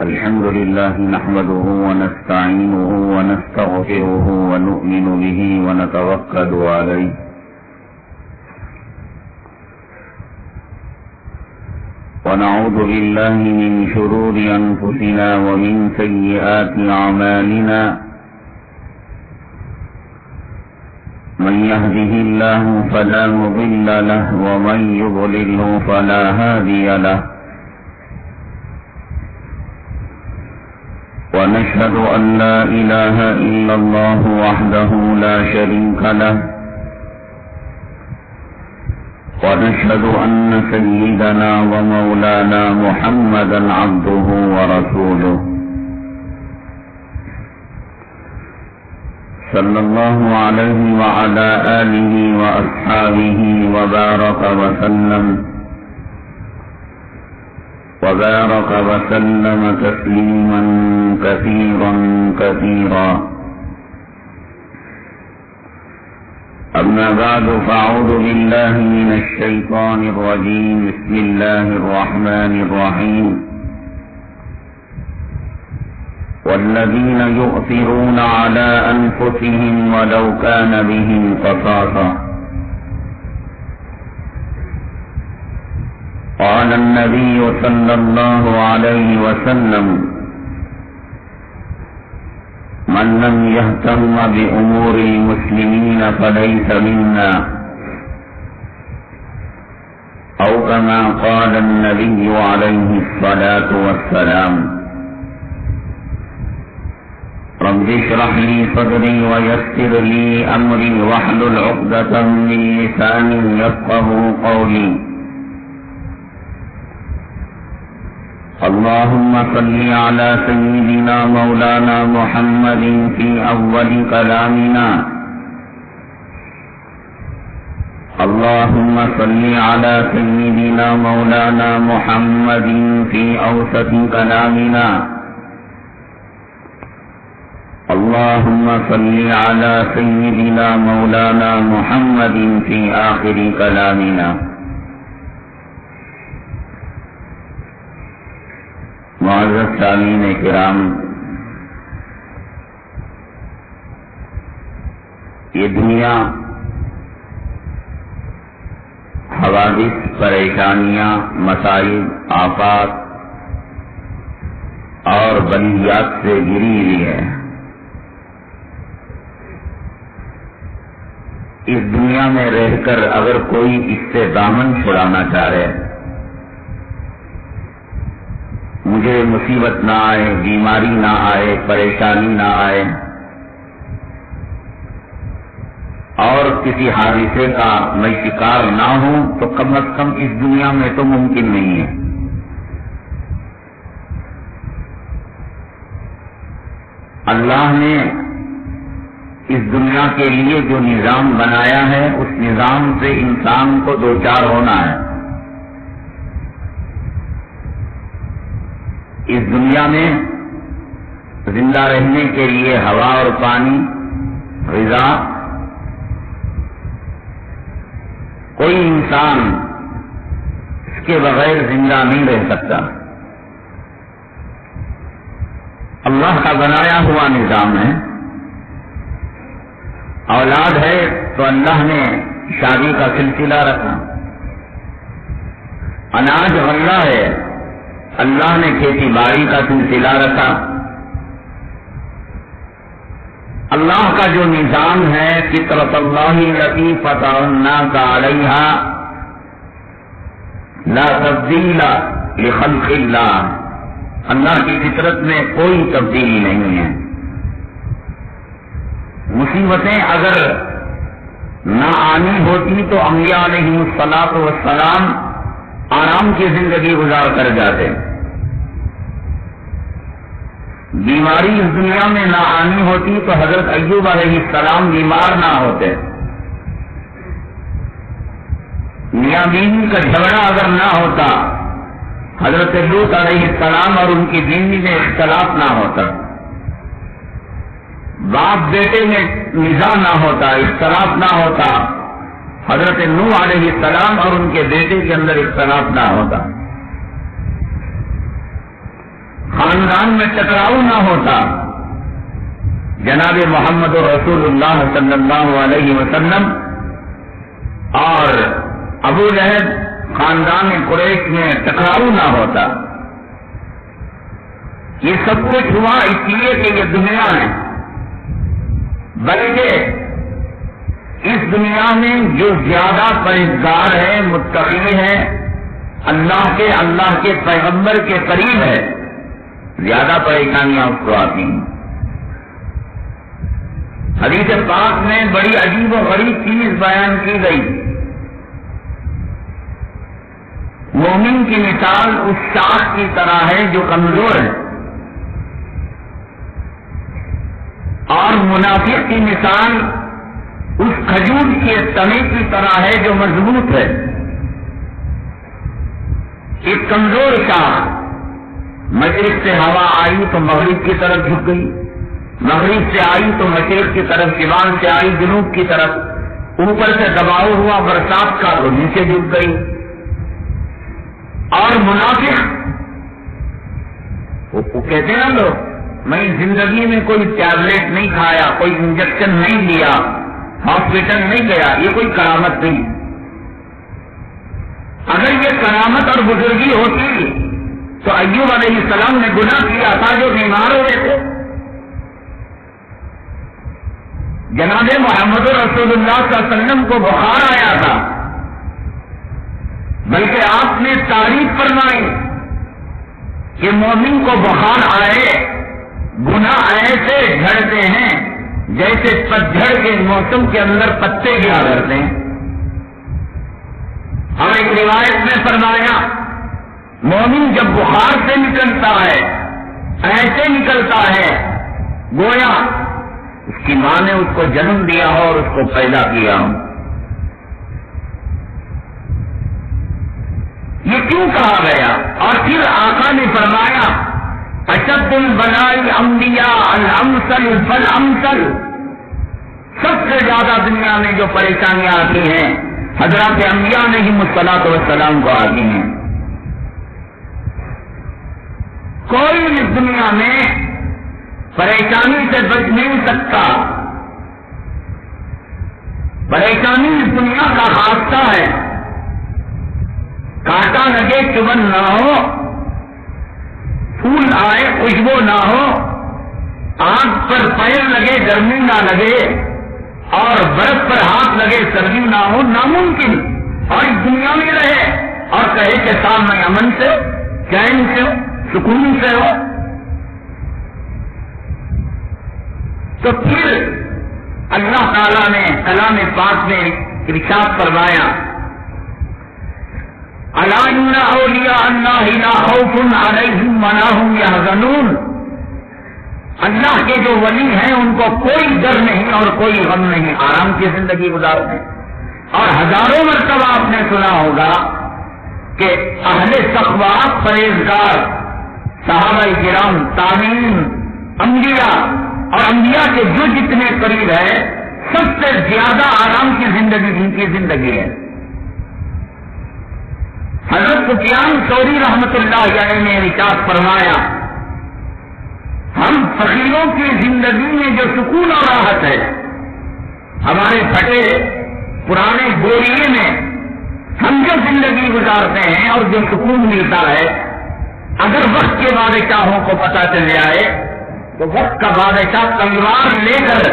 الحمد لله نحمده ونستعينه ونستغفره ونؤمن به ونتوكل عليه ونعوذ بالله من شرور أنفسنا ومن سيئات أعمالنا من يهده الله فلا مضل له ومن يضلله فلا هادي له ونشهد أن لا إله إلا الله وحده لا شريك له ونشهد أن سيدنا ومولانا محمدا عبده ورسوله صلى الله عليه وعلى آله وأصحابه وبارك وسلم تسليما كثيرا كثيرا. أما بعد فأعوذ بالله من الشيطان الرجيم. بسم الله الرحمن الرحيم. والذين يؤثرون على أنفسهم ولو كان بهم خصاصة. قال النبي صلى الله عليه وسلم: من لم يهتم بأمور المسلمين فليس منا، أو كما قال النبي عليه الصلاة والسلام. رب اشرح لي صدري ويسر لي أمري واحلل عقدة من لساني يفقهوا قولي. اللهم صل على سيدنا مولانا محمد في أول كلامنا. اللهم صل على سيدنا مولانا محمد في أوسط كلامنا. اللهم صل على سيدنا مولانا محمد في آخر كلامنا. معزز سامعین کرام، یہ دنیا حوادث، پریشانیاں، مسائل، آفات اور بلیات سے گھری ہوئی ہے. اس دنیا میں رہ کر اگر کوئی اس سے دامن چھڑانا چاہے، مجھے مصیبت نہ آئے، بیماری نہ آئے، پریشانی نہ آئے، اور کسی حادثے کا میں شکار نہ ہوں، تو کم از کم اس دنیا میں تو ممکن نہیں ہے. اللہ نے اس دنیا کے لیے جو نظام بنایا ہے، اس نظام سے انسان کو دوچار ہونا ہے. اس دنیا میں زندہ رہنے کے لیے ہوا اور پانی، غذا، کوئی انسان اس کے بغیر زندہ نہیں رہ سکتا. اللہ کا بنایا ہوا نظام ہے. اولاد ہے تو اللہ نے شادی کا سلسلہ رکھا. اناج غلہ ہے، اللہ نے کھیتی باڑی کا سلسلہ رکھا. اللہ کا جو نظام ہے، فطرت اللہ التی فطر الناس علیہا لا تبدیل لخلق اللہ. اللہ کی فطرت میں کوئی تبدیلی نہیں ہے. مصیبتیں اگر نہ آنی ہوتی تو انبیاء علیہ الصلاۃ والسلام آرام کی زندگی گزار کر جاتے. بیماری اس دنیا میں نہ آنی ہوتی تو حضرت ایوب علیہ السلام بیمار نہ ہوتے. میاں بیوی کا جھگڑا اگر نہ ہوتا، حضرت لوط علیہ السلام اور ان کی بیوی میں اختلاف نہ ہوتا. باپ بیٹے میں نزاع نہ ہوتا، اختلاف نہ ہوتا، حضرت نوح علیہ السلام اور ان کے بیٹے کے اندر اختلاف نہ ہوتا. خاندان میں ٹکراؤ نہ ہوتا، جناب محمد رسول اللہ صلی اللہ علیہ وسلم اور ابو لہب خاندان قریش میں ٹکراؤ نہ ہوتا۔ یہ سب کچھ ہوا اس لیے کہ یہ دنیا ہے، بلکہ اس دنیا میں جو زیادہ پرہیزگار ہے، متقی ہے، اللہ کے پیغمبر کے قریب ہے، زیادہ پریشانیاں اس کو آتی ہیں۔ حدیث پاک میں بڑی عجیب و غریب چیز بیان کی گئی۔ مومن کی مثال اس شاخ کی طرح ہے جو کمزور ہے، اور منافق کی مثال اس کھجور کے تنے کی طرح ہے جو مضبوط ہے۔ ایک کمزور شاخ، مشرق سے ہوا آئی تو مغرب کی طرف جھک گئی، مغرب سے آئی تو مشرق کی طرف، شمال سے آئی جنوب کی طرف، اوپر سے دباؤ ہوا برسات کا تو نیچے جھک گئی۔ اور منافق وہ کہتے ہیں نا لوگ، میں زندگی میں کوئی ٹیبلٹ نہیں کھایا، کوئی انجیکشن نہیں لیا، ہاسپٹل نہیں گیا، یہ کوئی کرامت نہیں۔ اگر یہ کرامت اور بزرگی ہوتی تو ایوب علیہ السلام نے گناہ کیا تھا جو بیمار ہوئے تھے۔ جناب محمد رسول اللہ صلی اللہ علیہ وسلم کو بخار آیا تھا، بلکہ آپ نے تعریف فرمائی کہ مومن کو بخار آئے، گناہ ایسے جھڑتے ہیں جیسے پتجھڑ کے موسم کے اندر پتے گرا کرتے ہیں۔ اور ایک روایت میں فرمایا مومن جب بخار سے نکلتا ہے ایسے نکلتا ہے گویا اس کی ماں نے اس کو جنم دیا ہو اور اس کو پیدا کیا ہو۔ یہ کیوں کہا گیا؟ اور پھر آقا نے فرمایا اشد البلاء انبیاء الامثل فالامثل، سب سے زیادہ دنیا میں جو پریشانیاں آتی ہیں حضرات انبیاء علیہم الصلوۃ والسلام کو آتی ہیں۔ کوئی اس دنیا میں پریشانی سے بچ نہیں سکتا، پریشانی اس دنیا کا خاصہ ہے۔ کانٹا لگے چبن نہ ہو، پھول آئے خوشبو نہ ہو، آنکھ پر پیر لگے گرمی نہ لگے، اور برف پر ہاتھ لگے سردی نہ ہو، ناممکن۔ اور اس دنیا میں رہے اور کہے کہ صاحب میں امن سے، چین سے ہو، سکون سے ہو، تو پھر اللہ تعالیٰ نے کلام پاک میں ارشاد فرمایا الا ان اولیاء اللہ لا خوف علیہم ولا ہم یحزنون، اللہ کے جو ولی ہیں ان کو کوئی ڈر نہیں اور کوئی غم نہیں، آرام کی زندگی گزارتے ہیں۔ اور ہزاروں مرتبہ آپ نے سنا ہوگا کہ اہل تقوی پرہیزگار صحابہ کرام، تابعین، انبیاء اور انبیاء کے جو جتنے قریب ہے سب سے زیادہ آرام کی زندگی ان کی زندگی ہے۔ حضرت سفیان ثوری رحمۃ اللہ علیہ نے ارشاد فرمایا ہم فقیروں کی زندگی میں جو سکون اور راحت ہے، ہمارے پھٹے پرانے بوریے میں ہم جو زندگی گزارتے ہیں اور جو سکون ملتا ہے، اگر وقت کے بادشاہوں کو پتہ چل جائے تو وقت کا بادشاہ تلوار لے کر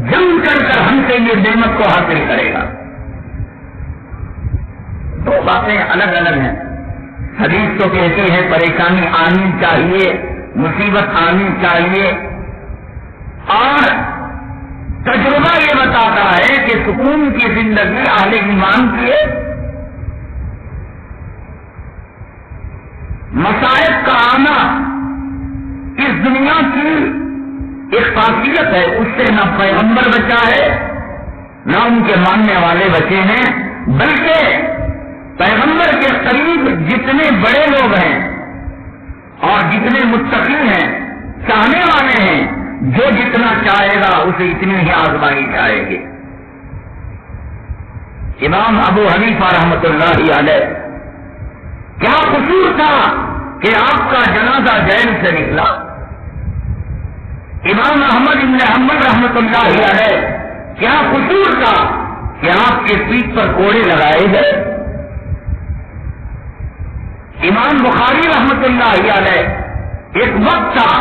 جنگ کر ہم سے یہ نعمت کو حاصل کرے گا۔ دو باتیں الگ الگ ہیں۔ حدیث تو کہتے ہیں پریشانی آنی چاہیے، مصیبت آنی چاہیے، اور تجربہ یہ بتاتا ہے کہ سکون کی زندگی اہل ایمان کی ہے۔ مصائب کا آنا اس دنیا کی ایک خاصیت ہے، اس سے نہ پیغمبر بچا ہے نہ ان کے ماننے والے بچے ہیں، بلکہ پیغمبر کے قریب جتنے بڑے لوگ ہیں اور جتنے متقی ہیں، چاہنے والے ہیں، جو جتنا چاہے گا اسے اتنی ہی آزمائی جائے گی۔ امام ابو حنیفہ رحمۃ اللہ علیہ کیا قصور تھا کہ آپ کا جنازہ جیل سے نکلا. امام احمد بن حنبل رحمۃ اللہ علیہ کیا قصور تھا کہ آپ کے پیٹھ پر کوڑے لگائے گئے؟ امام بخاری رحمۃ اللہ علیہ ایک وقت تھا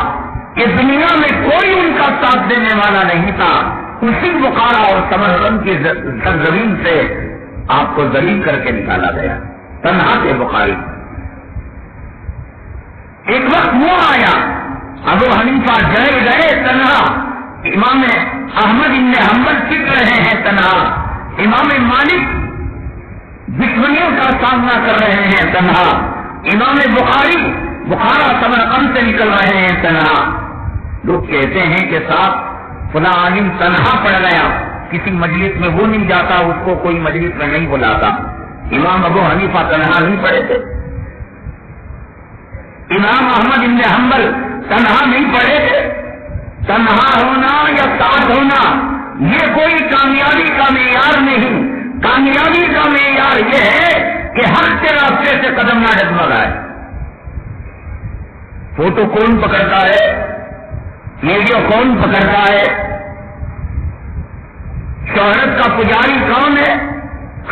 کہ دنیا میں کوئی ان کا ساتھ دینے والا نہیں تھا، اسی بخارا اور سمرقند کی سرزمین سے آپ کو ذلیل کر کے نکالا گیا، تنہا تھے بخاری. ایک وقت وہ آیا ابو حنیفہ جائے گئے تنہا، امام احمد بن حنبل سیکھ رہے ہیں تنہا، امام مالک دشمنیوں کا سامنا کر رہے ہیں تنہا، امام بخاری بخارا سمرقند سے نکل رہے ہیں تنہا. لوگ کہتے ہیں کہ صاحب فلاں عالم تنہا پڑ گیا، کسی مجلس میں وہ نہیں جاتا، اس کو کوئی مجلس میں نہیں بلاتا. امام ابو حنیفہ تنہا نہیں پڑے تھے، امام احمد بن حنبل تنہا نہیں پڑے تھے. تنہا ہونا یا ساتھ ہونا یہ کوئی کامیابی کا معیار نہیں. کامیابی کا معیار یہ ہے کہ حق کے راستے سے قدم نہ ڈگمگائے. فوٹو کون پکڑتا ہے، ویڈیو کون پکڑتا ہے، شہرت کا پجاری کون ہے،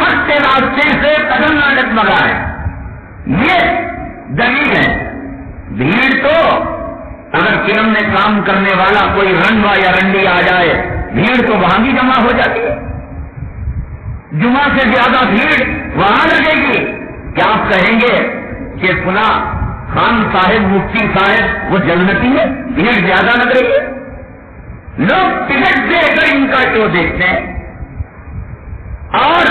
حق کے راستے سے قدم نہ ڈگمگائے. یہ دلیل ہے. بھیڑ تو اگر فلم میں کام کرنے والا کوئی رنڈا یا رنڈی آ جائے، بھیڑ تو وہاں بھی جمع ہو جاتی ہے. جمعہ سے زیادہ بھیڑ وہاں لگے گی. کیا آپ کہیں گے کہ فلاں خان صاحب مفتی صاحب وہ جنتی ہے، بھیڑ زیادہ لگ رہی ہے؟ لوگ ٹکٹ دے کر ان کا شو دیکھتے ہیں، اور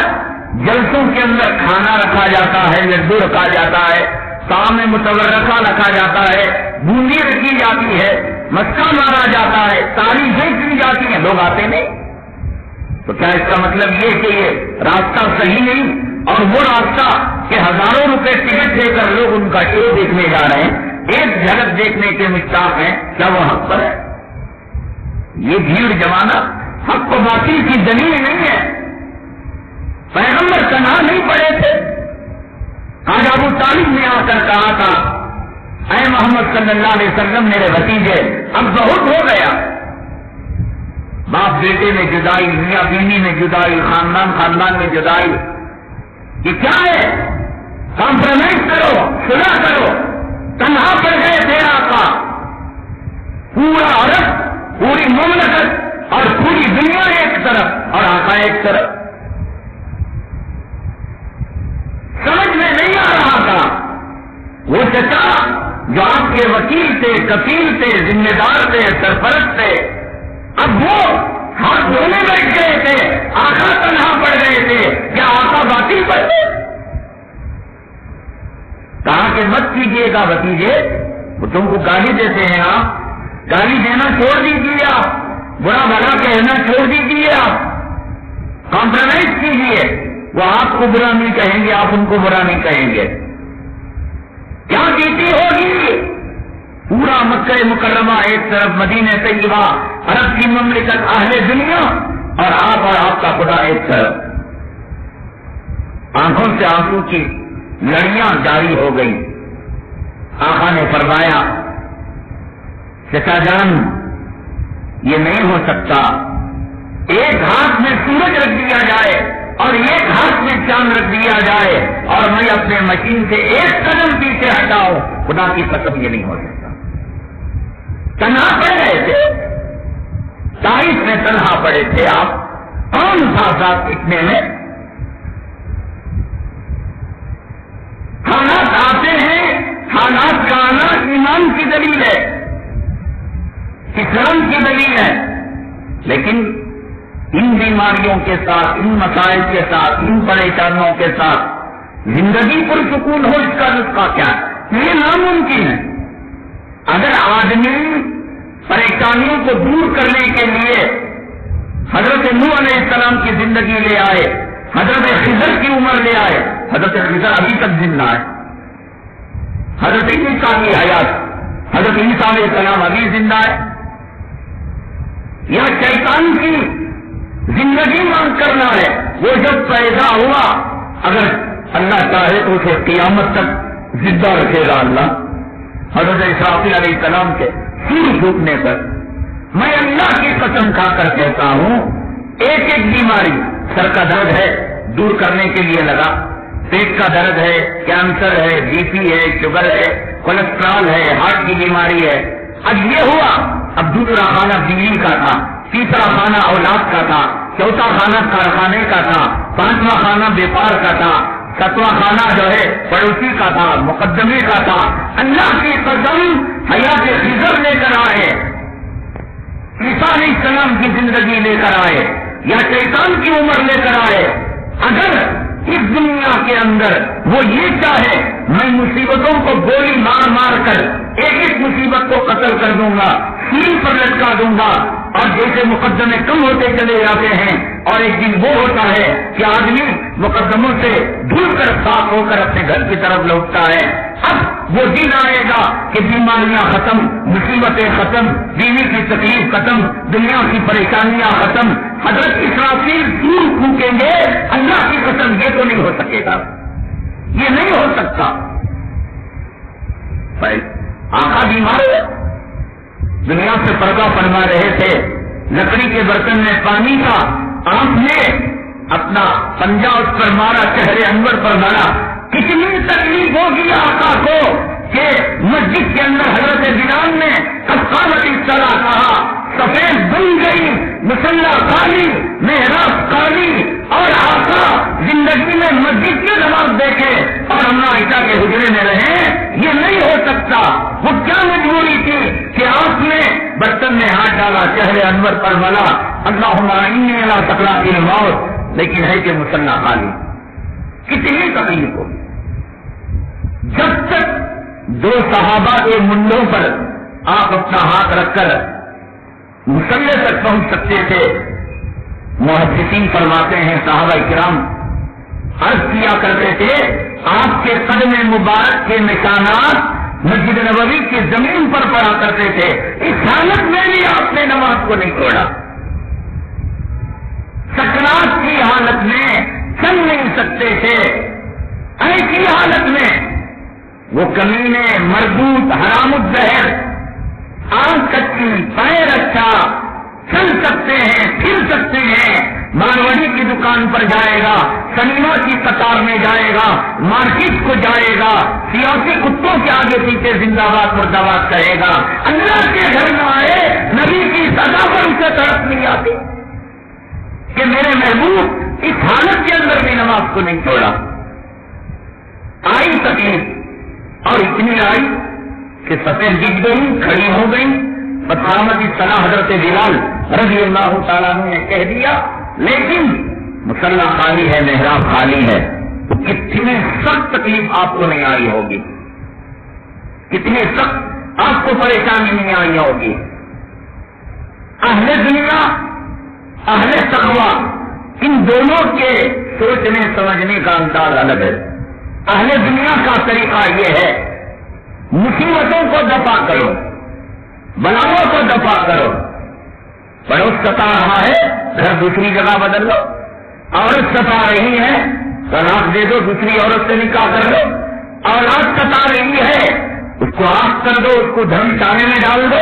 جلسوں کے اندر کھانا رکھا جاتا ہے، لڈو رکھا جاتا ہے، سامنے متورکہ رکھا جاتا ہے، بوندی رکھی جاتی ہے، مسکا مارا جاتا ہے، تعریفیں کی جاتی ہیں، لوگ آتے نہیں. تو کیا اس کا مطلب یہ کہ یہ راستہ صحیح نہیں، اور وہ راستہ کہ ہزاروں روپے ٹکٹ دے کر لوگ ان کا شو دیکھنے جا رہے ہیں، ایک جھلک دیکھنے کے مشتاق ہیں، کیا وہ حق پر ہے؟ یہ بھیڑ جمانا حق و باطل کی دلیل نہیں ہے. پیغمبر تنہا نہیں پڑے تھے. آج ابو طالب نے آ کر کہا تھا اے محمد صلی اللہ علیہ وسلم میرے بھتیجے اب بہت ہو گیا. باپ بیٹے میں جدائی، میاں بیوی میں جدائی، خاندان میں جدائی، یہ کیا ہے؟ کمپرومائز کرو، صلح کرو. تنہا پڑ گئے تھے آقا، پورا عرب، پوری مملکت اور پوری دنیا ایک طرف اور آقا ایک طرف. سمجھ میں نہیں آ رہا تھا. وہ چچا جو آپ کے وکیل تھے، کفیل تھے، ذمہ دار تھے، سرپرست تھے، اب وہ ہاتھ دھونے بیٹھ گئے تھے، آقا تنہا پڑ گئے تھے. کیا آقا باطل پر تھے؟ کہا کہ مت کیجیے گا بھتیجے، وہ تم کو گالی دیتے ہیں، آپ گالی دینا چھوڑ دیجیے، آپ برا بھلا کہنا چھوڑ دیجیے، آپ کمپرومائز کیجیے. وہ آپ کو برا نہیں کہیں گے، آپ ان کو برا نہیں کہیں گے. کیا جیتی ہوگی؟ پورا مکہ مکرمہ ایک طرف، مدینہ طیبہ عرب کی مملکت، اہل دنیا، اور آپ کا خدا ایک طرف. آنکھوں سے آنسو کی لڑیاں جاری ہو گئی. آقا نے فرمایا چچا جان یہ نہیں ہو سکتا. ایک ہاتھ میں سورج رکھ دیا جائے اور ایک ہاتھ میں چاند رکھ دیا جائے اور میں اپنے مشین سے ایک قدم پیچھے ہٹاؤں، خدا کی قسم یہ نہیں ہو سکتا. تنہا پڑ گئے تھے، تاریخ میں تنہا پڑے تھے آپ. کون تھا ساتھ اتنے میں؟ حالات آتے ہیں، حالات کا آنا ایمان کی دلیل ہے، اسلام کی دلیل ہے. لیکن ان بیماریوں کے ساتھ، ان مسائل کے ساتھ، ان پریشانیوں کے ساتھ زندگی پرسکون ہو، اس کا نسخہ کیا ہے؟ یہ ناممکن ہے. اگر آدمی پریشانیوں کو دور کرنے کے لیے حضرت نوح علیہ السلام کی زندگی لے آئے، حضرت خضر کی عمر لے آئے، حضرت خضر ابھی تک زندہ ہے، حضرت عیسیٰ کی حیات، حضرت عیسیٰ علیہ السلام ابھی زندہ ہے. یا شیطان کی زندگی مانگ کرنا ہے، وہ جب پیدا ہوا، اگر اللہ چاہے تو اسے قیامت تک زندہ رکھے گا اللہ. حضرت اسرافیل علیہ السلام کے سور پھونکنے پر میں اللہ کی قسم کھا کر کہتا ہوں ایک ایک بیماری، سر کا درد ہے دور کرنے کے لیے لگا، پیٹ کا درد ہے، کینسر ہے، بی پی ہے، شوگر ہے، کولیسٹرول ہے، ہارٹ کی بیماری ہے، اب یہ ہوا، اب دوسرا خانہ بیوی کا تھا، تیسرا خانہ اولاد کا تھا، چوتھا خانہ کارخانے کا تھا، پانچواں خانہ بیپار کا تھا، ستواں خانہ جو ہے پڑوسی کا تھا، مقدمے کا تھا۔ اللہ کی قسم حیات خضر لے کر آئے، عیسیٰ علیہ السلام کی زندگی لے کر آئے یا شیطان کی عمر لے کر آئے، اگر اس دنیا کے اندر وہ یہ چاہے میں مصیبتوں کو گولی مار مار کر ایک ایک مصیبت کو قتل کر دوں گا، سیل پر لٹکا دوں گا، اور جیسے مقدمے کم ہوتے چلے جاتے ہیں اور ایک دن وہ ہوتا ہے کہ آدمی مقدموں سے دھل کر صاف ہو کر اپنے گھر کی طرف لوٹتا ہے، اب وہ دن آئے گا کہ بیماریاں ختم، مصیبتیں ختم، بیوی کی تکلیف ختم، دنیا کی پریشانیاں ختم، حضرت اسرافیل سور پھونکیں گے، اللہ کی قسم یہ تو نہیں ہو سکے گا، یہ نہیں ہو سکتا۔ آقا بیمار ہے، دنیا سے پردہ فرما رہے تھے، لکڑی کے برتن میں پانی کا، آپ نے اپنا پنجہ اس پر مارا، چہرے انور پر مارا، کتنی تکلیف ہوگی آقا کو کہ مسجد کے اندر حضرت بلال نے قامت الصلاۃ کہا، سفید بن گئی، مصلی خالی، محراب خالی، اور آقا زندگی میں مسجد کی نماز دیکھے اور ہم عائشہ کے حجرے میں رہے، یہ نہیں ہو سکتا۔ وہ کیا مجبوری تھی کہ آپ نے برتن میں ہاتھ ڈالا، چہرے انور پر ملا، اللہم اعنی علی سکرات الموت، لیکن ہے کہ مصلی خالی، کتنی تکلیف ہوگی۔ جب تک دو صحابہ کے منڈوں پر آپ اپنا ہاتھ رکھ کر مصلی تک پہنچ سکتے تھے، محدثین فرماتے ہیں صحابہ کرام عرض کیا کرتے تھے آپ کے قدم مبارک کے نشانات مسجد نبوی کی زمین پر پڑا کرتے تھے، اس حالت میں بھی آپ نے نماز کو نہیں چھوڑا، سکرات کی حالت میں چل نہیں سکتے تھے، ایسی حالت میں وہ کمینے مردود حرام الزہر، آنکھ کچی پیر اچھا، چل سکتے ہیں پھر سکتے ہیں، ماروڑی کی دکان پر جائے گا، سنیما کی قطار میں جائے گا، مارکیٹ کو جائے گا، سیاسی کتوں کے آگے پیچھے زندہ باد مرداباد کہے گا، اللہ کے گھر میں آئے نبی کی سزا پر اسے تڑپ نہیں آتی کہ میرے محبوب اس حالت کے اندر بھی نماز کو نہیں چھوڑا۔ آئی تکلیف اور اتنی آئی کہ سفید دکھ گئی، کھڑی ہو گئی، قامت الصلاۃ حضرت بلال رضی اللہ تعالیٰ نے کہہ دیا، لیکن مصلی خالی ہے، محراب خالی ہے، تو کتنی سخت تکلیف آپ کو نہیں آئی ہوگی، کتنی سخت آپ کو پریشانی نہیں آئی ہوگی۔ اہل دنیا اہل تقویٰ ان دونوں کے سوچنے سمجھنے کا انداز الگ ہے۔ اہل دنیا کا طریقہ یہ ہے مصیبتوں کو دفع کرو، بلاؤں کو دفع کرو، پڑوس ستا رہا ہے گھر دوسری جگہ بدل لو، عورت ستا رہی ہے طلاق دے دو، دوسری عورت سے نکاح کر لو، اولاد ستا رہی ہے اس کو آگ کر دو، اس کو دھرم چانے میں ڈال دو،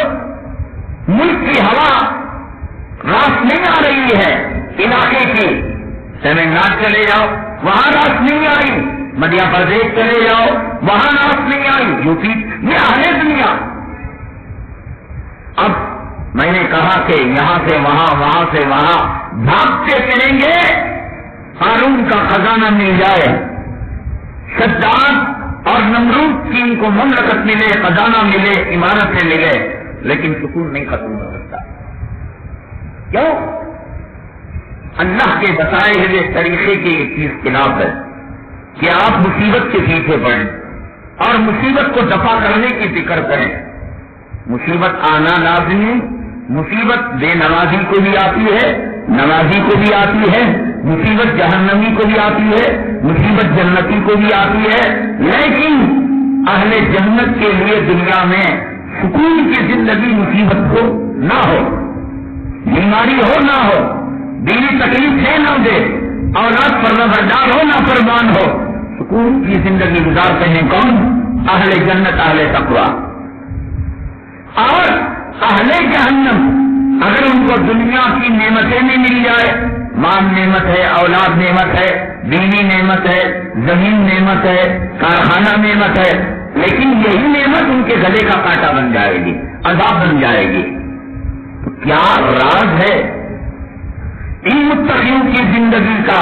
ملک کی ہوا راست نہیں آ رہی ہے، علاقے کی تمل ناڈو چلے جاؤ وہاں راست نہیں آئی، مدھیہ پردیش چلے جاؤ وہاں راست نہیں آئی، یو پی، یہ اہل دنیا۔ اب میں نے کہا کہ یہاں سے وہاں، وہاں سے وہاں بھاگتے چلیں گے، قارون کا خزانہ مل جائے، صدام اور نمرود کی ان کو مملکت ملے، خزانہ ملے، عمارتیں ملے، لیکن سکون نہیں ختم ہو سکتا۔ کیوں؟ اللہ کے بتائے ہوئے طریقے کی ایک چیز خلاف ہے کہ آپ مصیبت کے پیچھے پڑیں اور مصیبت کو دفع کرنے کی فکر کریں۔ مصیبت آنا لازمی، مصیبت بے نمازی کو بھی آتی ہے، نمازی کو بھی آتی ہے، مصیبت جہنمی کو بھی آتی ہے، مصیبت جنتی کو بھی آتی ہے، لیکن اہل جنت کے لیے دنیا میں سکون کی زندگی مصیبت ہو نہ ہو، بیماری ہو نہ ہو، بیوی تکلیف ہے نہ دے، اولاد فرمانبردار ہو نہ فرمان ہو، سکون کی زندگی گزارتے ہیں کون؟ اہل جنت، اہل تقویٰ۔ اور اہل جہنم اگر ان کو دنیا کی نعمتیں بھی مل جائے، مال نعمت ہے، اولاد نعمت ہے، بیوی نعمت ہے، زمین نعمت ہے، کارخانہ نعمت ہے، لیکن یہی نعمت ان کے گلے کا کانٹا بن جائے گی، عذاب بن جائے گی. تو کیا راز ہے ان متقیوں کی زندگی کا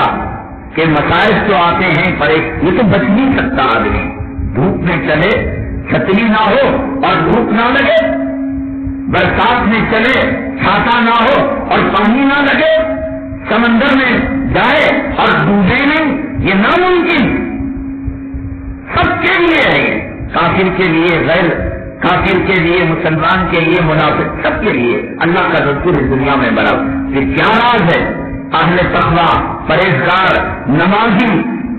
کہ مسائل تو آتے ہیں پر یہ تو بچ نہیں سکتا آدمی. دھوپ میں چلے چھتری نہ ہو اور دھوپ نہ لگے، برسات میں چلے چھاتا نہ ہو اور پانی نہ لگے، سمندر میں جائے اور ڈوبے نہیں، یہ ناممکن. سب کے لیے ہے، کافر کے لیے، غیر کافر کے لیے، مسلمان کے لیے، منافق، سب کے لیے اللہ کا رسول اس دنیا میں بنا. پھر کیا راز ہے اہل تقویٰ، پرہیزگار، نمازی،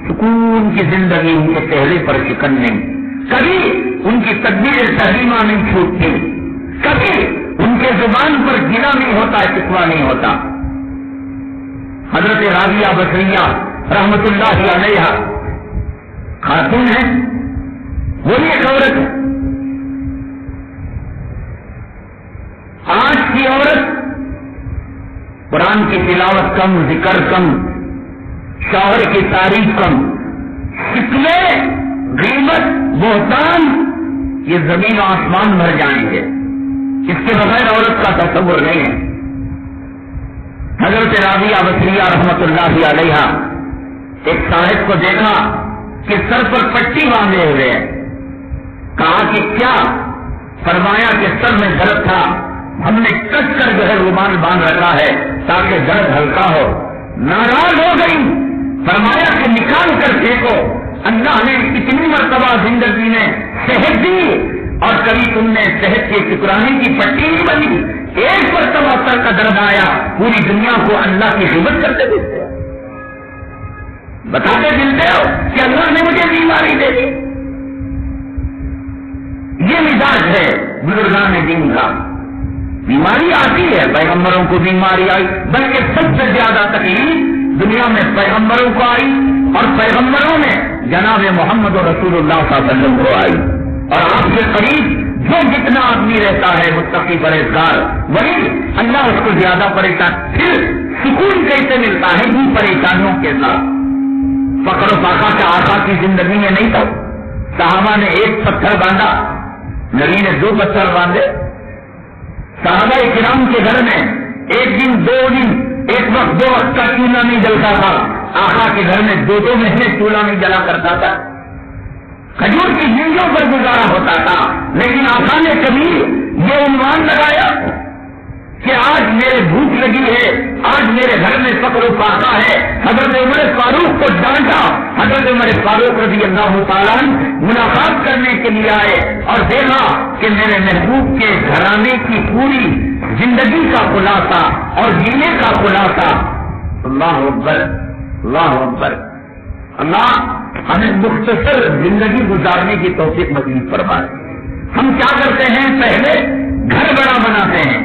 سکون کی زندگی ان کے چہرے پر شکن نہیں، کبھی ان کی تکبیر تحریمہ نہیں چھوٹتی، کبھی ان کے زبان پر گنا نہیں ہوتا، شکوہ نہیں ہوتا. حضرت رابعہ بصریہ رحمت اللہ علیہا خاتون ہے، وہ بھی ایک عورت ہے. آج کی عورت قرآن کی تلاوت کم، ذکر کم، شوہر کی تعریف کم، شکوے، غیبت، بہتان، یہ زمین و آسمان بھر جائیں گے. اس کے بغیر عورت کا تصور نہیں ہے. حضرت رابعہ بصریہ رحمت اللہ علیہا ایک صاحب کو دیکھا کہ سر پر پٹی باندھے ہوئے ہیں. کہا کہ کیا؟ فرمایا کہ سر میں درد تھا، ہم نے کس کر جو ہے رومال باندھ رکھا ہے تاکہ درد ہلکا ہو. ناراض ہو گئی. فرمایا کہ نکال کر دیکھو، اللہ نے اتنی مرتبہ زندگی میں صحت دی اور کبھی تم نے صحت کے شکرانے کی پٹی نہیں بنی. ایک مرتبہ سر کا درد آیا، پوری دنیا کو اللہ کی خدمت کرتے دیتے ہو، بتاتے ملتے ہو کہ اللہ نے مجھے بیماری دے دی. یہ مزاج ہے بزرگان دین کا. بیماری آتی ہے، پیغمبروں کو بیماری آئی، بلکہ سب سے زیادہ تکلیف دنیا میں پیغمبروں کو آئی اور پیغمبروں میں جناب محمد رسول اللہ صلی اللہ علیہ وسلم کو آئی. اور آپ کے قریب جو جتنا آدمی رہتا ہے متقی پرہیزگار، وہی اللہ اس کو زیادہ پریشان. پھر سکون کیسے ملتا ہے ان پریشانیوں کے ساتھ؟ فقر و فاقہ کا آقا کی زندگی میں نہیں تھا. صحابہ نے ایک پتھر باندھا، نبی نے 2 پتھر باندھے. صحابہ کرام کے گھر میں ایک دن 2 دن ایک وقت 2 وقت کا چولہا نہیں جلتا تھا. آقا کے گھر میں 2 مہینے چولہا نہیں جلا کرتا تھا. کھجور کی جھنجوں پر گزارا ہوتا تھا. لیکن آقا نے کبھی یہ عنوان لگایا کہ آج میرے بھوک لگی ہے، آج میرے گھر میں فقر و فاقہ ہے. حضرت عمر فاروق کو ڈانٹا. حضرت عمر فاروق رضی اللہ تعالیٰ ملاقات کرنے کے لیے آئے اور دیکھا کہ میرے محبوب کے گھرانے کی پوری زندگی کا خلاصہ اور جینے کا خلاصہ. اللہ اکبر، اللہ اکبر. اللہ ہمیں مختصر زندگی گزارنے کی توفیق نصیب فرمائے. ہم کیا کرتے ہیں؟ پہلے گھر بڑا بناتے ہیں.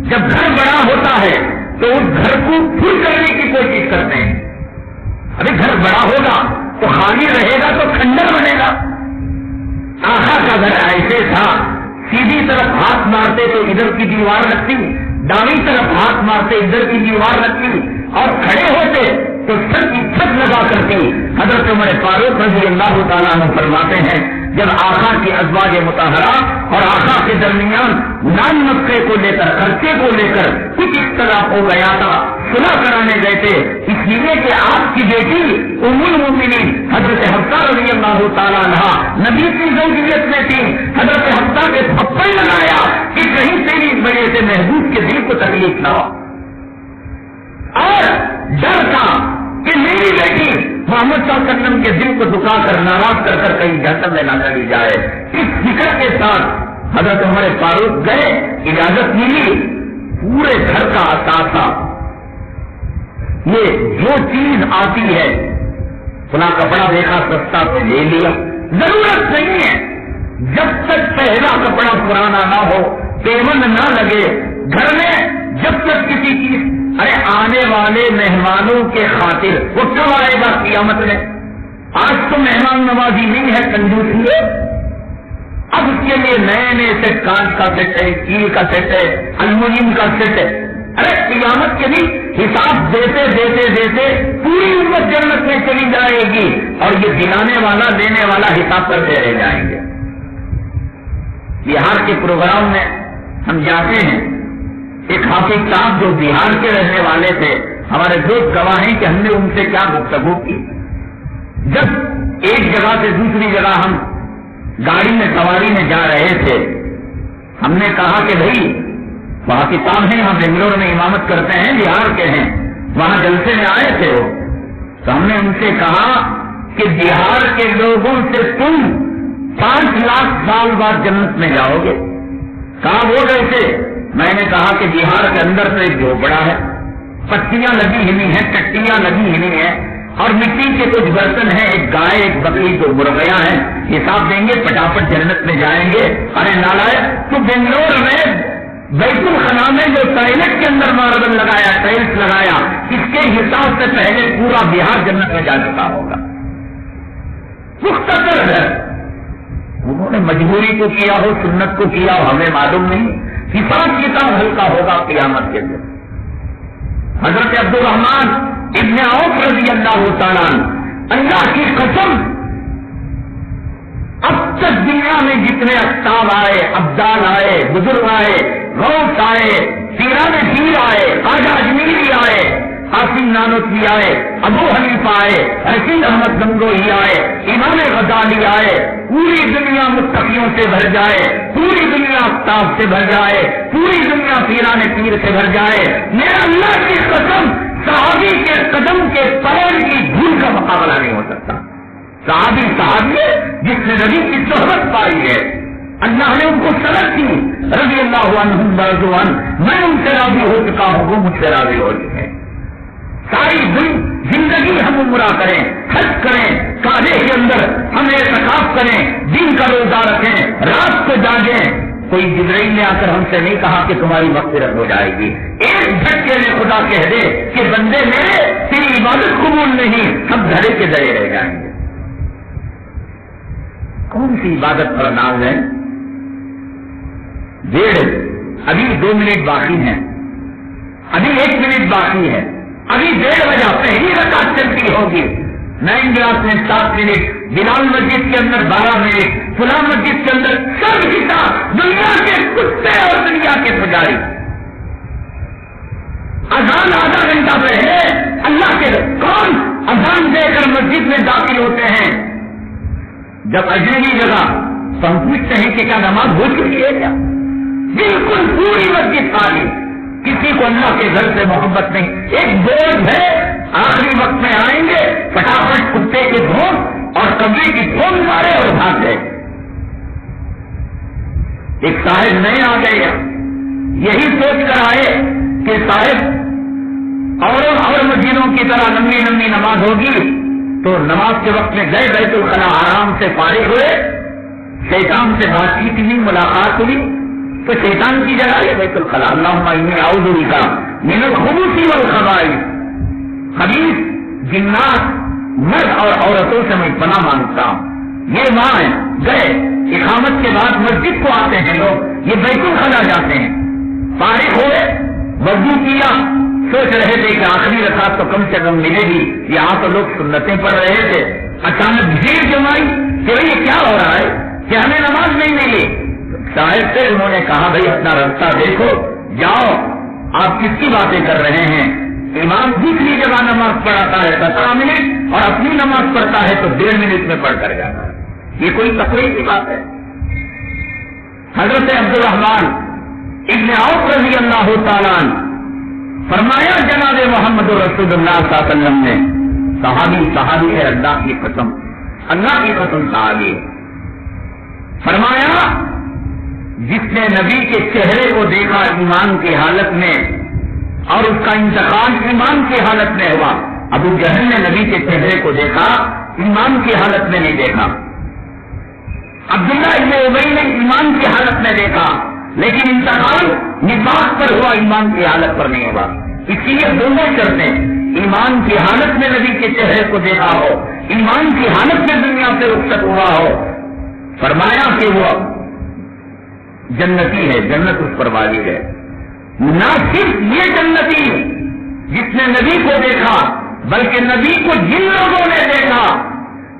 جب گھر بڑا ہوتا ہے تو اس گھر کو پھل کرنے کی کوشش کرتے ہیں. ابھی گھر بڑا ہوگا تو خالی رہے گا تو کھنڈر بنے گا. آقا کا گھر ایسے تھا، سیدھی طرف ہاتھ مارتے تو ادھر کی دیوار رکھتی، دائیں طرف ہاتھ مارتے ادھر کی دیوار رکھتی، اور کھڑے ہوتے تو سر کی چھت لگا کرتی. حضرت عمر فاروق رضی اللہ تعالیٰ عنہ فرماتے ہیں جب آقا کی ازواج مطہرہ اور آقا کے درمیان نان نسخے کو لے کر، خرچے کو لے کر کچھ اختلاف ہو گیا تھا، صلح کرانے گئے تھے. اس لیے کہ آپ کی بیٹی ام المؤمنین حضرت حفصہ رضی اللہ تعالیٰ عنہ نبی کی زوجیت میں تھی. حضرت حفصہ کے تھپڑ لگایا کہ کہیں تیری وجہ سے محبوب کے دل کو تکلیف نہ ہو، اور ڈر تھا کہ میری بیٹی محمد صلی اللہ علیہ وسلم کے دل کو دکھا کر، ناراض کر کر کہیں جہنم میں نہ چلی جائے. اس فکر کے ساتھ حضرت عمر فاروق گئے، اجازت ملی. پورے گھر کا اثاثہ، یہ جو چیز آتی ہے، پورا کپڑا دیکھا سستا تو لے لیا، ضرورت نہیں ہے. جب تک پہلا کپڑا پرانا نہ ہو، پیمند نہ لگے گھر میں، جب تک کسی چیز، ارے آنے والے مہمانوں کے خاطر وہ کب آئے گا قیامت میں؟ آج تو مہمان نوازی نہیں ہے، کنجوسی ہے. اب اس کے لیے نئے نئے سیٹ، کانچ کا سیٹ ہے، اسٹیل کا سیٹ ہے، المونیم کا سیٹ ہے. ارے قیامت کے دن حساب دیتے دیتے دیتے پوری امت جنت میں چلی جائے گی اور یہ دلانے والا دینے والا حساب کرتے رہ جائیں گے. بہار کے پروگرام میں ہم جاتے ہیں. ایک حافظ صاحب جو بہار کے رہنے والے تھے، ہمارے دوست گواہ ہیں کہ ہم نے ان سے کیا گفتگو کی. جب ایک جگہ سے دوسری جگہ ہم گاڑی میں سواری میں جا رہے تھے، ہم نے کہا کہ بھائی وہاں کتاب ہیں، یہاں بنگلور میں امامت کرتے ہیں، بہار کے ہیں، وہاں جلسے میں آئے تھے وہ. تو ہم نے ان سے کہا کہ بہار کے لوگوں سے تم 5 لاکھ سال بعد جنت میں جاؤ گے. کہا وہ کیسے؟ میں نے کہا کہ بہار کے اندر سے ایک جھوپڑا ہے، پتیاں لگی ہوئی ہیں، ٹٹیاں لگی ہوئی ہیں اور مٹی کے کچھ برتن ہیں، ایک گائے ایک بکری دو مرغیاں ہیں. حساب دیں گے پٹافٹ جنت میں جائیں گے. ارے نالائق، تو بنگلور میں بیت الخلا میں جو ٹائلٹ کے اندر ماربل لگایا، ٹائلس لگایا، اس کے حساب سے پہلے پورا بہار جنت میں جا چکا ہوگا. مختصر ہے. انہوں نے مجبوری کو کیا ہو، سنت کو کیا ہو، ہمیں معلوم نہیں. حساب کتاب ہلکا ہوگا قیامت کے دن. حضرت عبد الرحمان ابن عوف رضی اللہ تعالیٰ، اللہ کی قسم، اب تک دنیا میں جتنے اقطاب آئے، ابدال آئے، بزرگ آئے، غوث آئے، پیران پیر آئے، خواجہ اجمیری آئے، قاسم نانوتوی آئے، ابو حنیفہ آئے، رشید احمد گنگوہی آئے، امام غزالی آئے، پوری دنیا متقیوں سے بھر جائے، پوری دنیا اقطاب سے بھر جائے، پوری دنیا پیران پیر سے بھر جائے، میرا اللہ کی قسم صحابی کے قدم کے پیر کی دھول کا مقابلہ نہیں ہو سکتا. صحابی جس نے نبی کی صحبت پائی ہے، اللہ نے ان کو سبق دی، رضی اللہ عنہم ورضوا عنہ، میں ان سے راضی ہو چکا ہوں، وہ مجھ سے راضی ہو چکے. ساری زندگی ہم عمرہ کریں، حج کریں، کعبے کے اندر ہم اعتکاف کریں، دن کا روزہ رکھیں، رات کو جاگیں. کوئی جبرائیل نے آ کر ہم سے نہیں کہا کہ تمہاری مغفرت ہو جائے گی. ایک جھٹکے میں خدا کہہ دے کہ بندے میرے تیری عبادت قبول نہیں، سب دھڑے کے دھڑے رہ جائیں گے. کون سی عبادت پر ناز ہے؟ ابھی 2 منٹ باقی ہیں، ابھی 1 منٹ باقی ہے، ابھی 1:30 بجے پہلی رکعت چلتی ہوگی. 9 کلاس میں 7 منٹ، بلال مسجد کے اندر 12 منٹ، فلاں مسجد کے اندر سب حساب دنیا کے کتے اور دنیا کے پجاری. اذان آدھا گھنٹہ پہلے اللہ کے کون اذان دے کر مسجد میں داخل ہوتے ہیں؟ جب اجنبی جگہ تو ہم پوچھتے ہیں کہ کیا نماز ہو چکی ہے کیا؟ بالکل پوری مسجد خالی، کسی کو اللہ کے گھر سے محبت نہیں. ایک بورڈ ہے، آخری وقت میں آئیں گے، پٹافٹ کتے کی دھون اور کبھی کی دھون مارے اور بھاگ گئے. ایک صاحب نئے آ گئے، یہی سوچ کر آئے کہ صاحب اور مسجدوں کی طرح لمبی لمبی نماز ہوگی. تو نماز کے وقت میں گئے بیت الخلا، آرام سے فارغ ہوئے، شیطان سے بات چیت ہوئی، ملاقات ہوئی. تو شیطان کی جگہ یہ بیت الخلا. اللہم انی اعوذ بک من الخبث والخبائث، خبیث جنات مرد اور عورتوں سے میں پناہ مانگتا ہوں. یہ ماں ہے. گئے اقامت کے بعد مسجد کو آتے ہیں لوگ، یہ بیت الخلا جاتے ہیں. فارغ ہوئے، وضو کیا، سوچ رہے تھے کہ آخری رکعت تو کم سے کم ملے گی. یہاں تو لوگ سنتیں پڑھ رہے تھے. اچانک بھیڑ جمائی کہ یہ کیا ہو رہا ہے کہ ہمیں نماز نہیں ملی. صاحب سے انہوں نے کہا بھائی اپنا راستہ دیکھو، جاؤ، آپ کس کی باتیں کر رہے ہیں؟ امام دوسری جگہ نماز پڑھاتا ہے 17 منٹ اور اپنی نماز پڑھتا ہے تو 1.5 منٹ میں پڑھ کر جاتا ہے. یہ کوئی تقریر کی بات ہے؟ حضرت عبد الرحمان ابن عوف رضی اللہ تعالیٰ فرمایا جناب محمد رسول اللہ صلی اللہ علیہ وسلم نے، صحابی ہے، اللہ کی قسم صحابی، فرمایا جس نے نبی کے چہرے کو دیکھا ایمان کی حالت میں اور اس کا انتقال ایمان کی حالت میں ہوا. ابو جہل نے نبی کے چہرے کو دیکھا، ایمان کی حالت میں نہیں دیکھا. عبداللہ ابن ابی نے ایمان کی حالت میں دیکھا، لیکن انتقال نفاق پر ہوا، ایمان کی حالت پر نہیں ہوا. اس لیے دونوں شرطیں، ایمان کی حالت میں نبی کے چہرے کو دیکھا ہو، ایمان کی حالت میں دنیا سے رخصت ہوا ہو. فرمایا کہ وہ جنتی ہے، جنت اس پر واجب ہے۔ نہ صرف یہ جنتی جس نے نبی کو دیکھا، بلکہ نبی کو جن لوگوں نے دیکھا،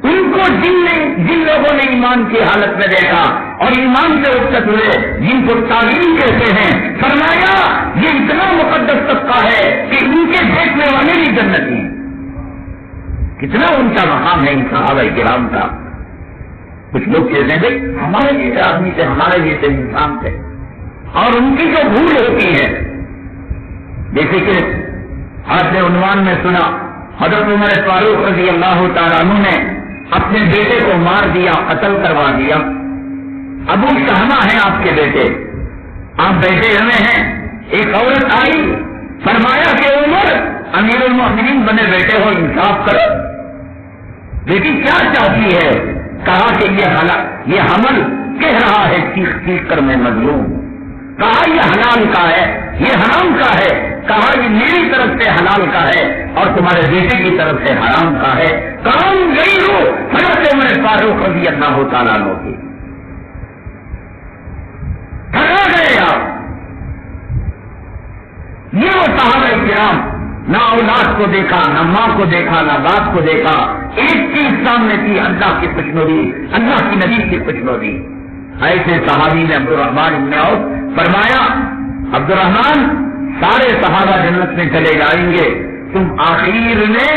ان کو جن لوگوں نے ایمان کی حالت میں دیکھا اور ایمان سے رخصت ہوئے، جن کو تعلیم کہتے ہیں، فرمایا یہ اتنا مقدس طبقہ ہے کہ ان کے دیکھنے والے بھی جنتی ہیں۔ کتنا ان کا مقام ہے ان صحابہ کرام کا۔ کچھ لوگ کہتے ہیں بھائی ہمارے جیسے آدمی سے، ہمارے جیسے انسان تھے، اور ان کی جو بھول ہوتی ہے، جیسے کہ آپ نے عنوان میں سنا، حضرت عمر فاروق رضی اللہ تعالیٰ عنہ نے اپنے بیٹے کو مار دیا، قتل کروا دیا۔ ابو شہمہ ہیں آپ کے بیٹے، آپ بیٹھے ہوئے ہیں، ایک عورت آئی، فرمایا کہ عمر امیر المؤمنین بنے بیٹے ہو، انصاف کرو۔ بیٹی کیا چاہتی ہے؟ کہا کہ یہ حمل کہہ رہا ہے چیخ چیخ کر میں مظلوم۔ کہا یہ حلال کا ہے، یہ حرام کا ہے۔ کہا یہ میری طرف سے حلال کا ہے اور تمہارے بیٹے کی طرف سے حرام کا ہے۔ کام گئی ہو حضرت عمر فاروق رضی اللہ تعالیٰ عنہ کی، تھکا گئے آپ۔ یہ وہ صحابہ کرام، نہ اولاد کو دیکھا، نہ ماں کو دیکھا، نہ باپ کو دیکھا، ایک چیز سامنے تھی، اللہ کی خوشنودی، اللہ کی نبی کی خوشنودی۔ ایسے صحابی نے عبد الرحمن بن عوف فرمایا، عبد الرحمن سارے صحابہ جنت میں چلے جائیں گے، تم آخر میں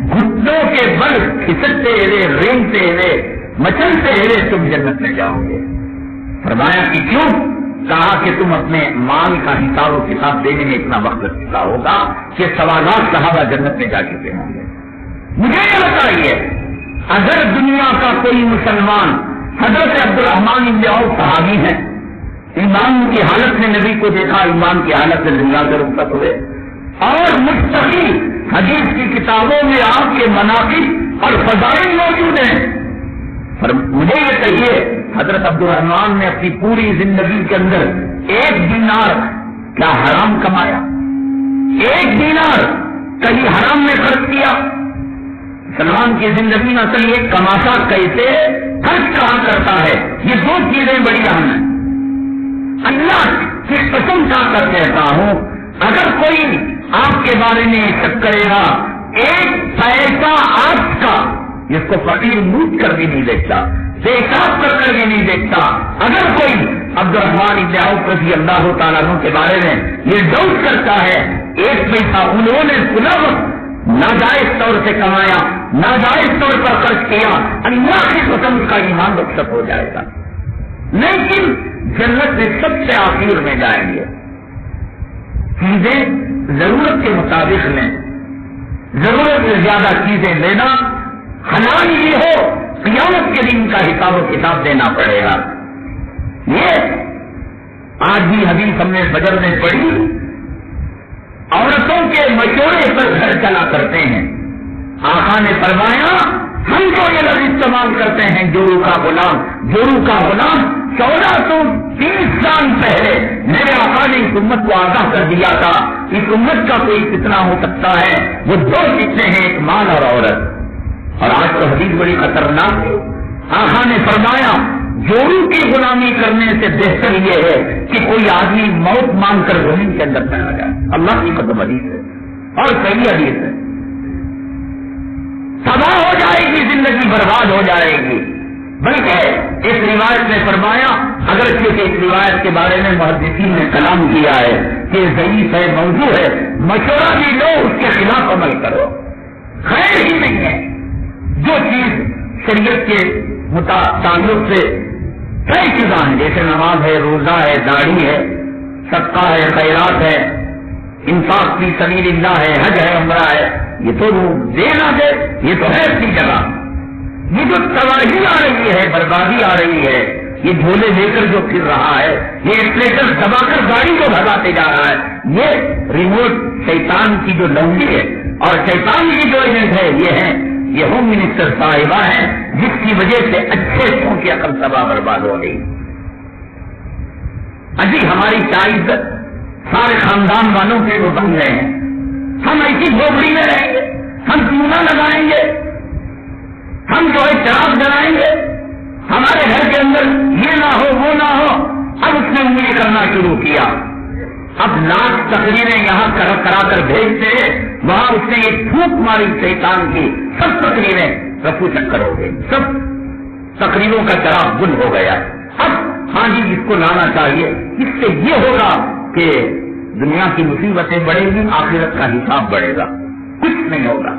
گھٹنوں کے بل کھسکتے ہوئے، رینگتے ہوئے، مچلتے ہوئے تم جنت میں جاؤ گے۔ فرمایا کہ کیوں؟ کہا کہ تم اپنے مال کا حساب و کتاب دینے میں اتنا وقت لگتا ہوگا کہ 1.25 صحابہ جنت میں جا چکے ہوں گے۔ مجھے یہ بتائیے، اگر دنیا کا کوئی مسلمان حضرت عبد الرحمن بن عوف صحابی ہے، ایمان کی حالت میں نبی کو دیکھا، ایمان کی حالت میں دنیا سے رخصت ہوئے، اور مستقل حدیث کی کتابوں میں آپ کے مناقب اور فضائل موجود ہیں، پر مجھے یہ کہیے حضرت عبد الرحمن نے اپنی پوری زندگی کے اندر 1 دینار کیا حرام کمایا؟ 1 دینار کہیں حرام میں خرچ کیا؟ سلمان کی زندگی میں اصل یہ کماتا کیسے، خرچ کہاں کرتا ہے، یہ 2 چیزیں بڑی اہم ہیں۔ اللہ کی قسم کھا کر کہتا ہوں، اگر کوئی آپ کے بارے میں شک کرے گا، 1 پیسہ آپ کا جس کو فقیر لوٹ کر بھی نہیں دیکھتا، پیشاب کر کر بھی نہیں دیکھتا، اگر کوئی عبد الرحمن بن عوف رضی اللہ تعالیٰ عنہ کے بارے میں یہ ڈاؤٹ کرتا ہے، 1 پیسہ انہوں نے سنا ناجائز طور سے کمایا، ناجائز طور پر خرچ کیا، اللہ کی قسم کا ایمان رخصت ہو جائے گا۔ لیکن جنت میں سب سے آخر میں جائیں گے۔ چیزیں ضرورت کے مطابق لیں، ضرورت سے زیادہ چیزیں لینا حلال بھی ہو، قیامت کے دن کا حساب و کتاب دینا پڑے گا۔ یہ آج بھی حدیث ہم نے فجر میں پڑھی، عورتوں کے مشورے پر گھر چلا کرتے ہیں۔ آقا نے فرمایا ہم جو یہ لفظ استعمال کرتے ہیں جورو کا غلام، جورو کا غلام 1430 سال پہلے میرے آقا نے اس امت کو آگاہ کر دیا تھا، اس امت کا کوئی کتنا ہو سکتا ہے، وہ 2 چیزیں ہیں، ایک مال اور عورت۔ اور آج تو حدیث بڑی خطرناک ہے، آقا نے فرمایا جورو کی غلامی کرنے سے بہتر یہ ہے کہ کوئی آدمی موت مانگ کر زمین کے اندر چلا جائے۔ اللہ کی قدم حدیث ہے اور صحیح حدیث ہے۔ تباہ ہو جائے گی زندگی، برباد ہو جائے گی۔ بلکہ اس روایت نے فرمایا، اگرچہ کہ اس روایت کے بارے میں محدثین نے کلام کیا ہے کہ ضعیف ہے، موضوع ہے، مشورہ بھی لو، اس کے خلاف عمل کرو، خیر ہی نہیں ہے۔ جو چیز شریعت کے تعلق سے کئی چیزاں ہیں، جیسے نماز ہے، روزہ ہے، داڑھی ہے، صدقہ ہے، خیرات ہے، انفاق فی سبیل اللہ ہے، حج ہے، عمرہ ہے، یہ تو دے نہ دے، یہ تو ہے اپنی جگہ۔ یہ جو تباہی آ رہی ہے، بربادی آ رہی ہے، یہ جھولے لے کر جو پھر رہا ہے، یہ انفلیٹر دبا کر گاڑی کو بھگاتے جا رہا ہے، یہ ریموٹ شیطان کی جو لونڈی ہے اور شیطان کی جو ایجنٹ ہے، یہ ہوم منسٹر صاحبہ ہے، جس کی وجہ سے اچھے سو کی عقل تباہ برباد ہو گئی۔ ابھی ہماری چائز سارے خاندان والوں کے وہ بن رہے ہیں، ہم ایسی جھوپڑی میں رہیں گے، ہم چونا لگائیں گے، ہم جو ہے چراغ جلائیں گے، ہمارے گھر کے اندر یہ نہ ہو وہ نہ ہو۔ اب اس نے شروع کیا. اب لاکھ تقریریں یہاں کرا کر بھیجتے ہیں, وہاں اس نے یہ پھونک ماری شیطان کی, سب تقریریں رفو چکر ہو گئی, سب تقریروں کا چراغ گل ہو گیا. اب ہاں جی جس کو لانا چاہیے, اس سے یہ ہوگا کہ دنیا کی مصیبتیں بڑھے گی, آخرت کا حساب بڑھے گا, کچھ نہیں ہوگا.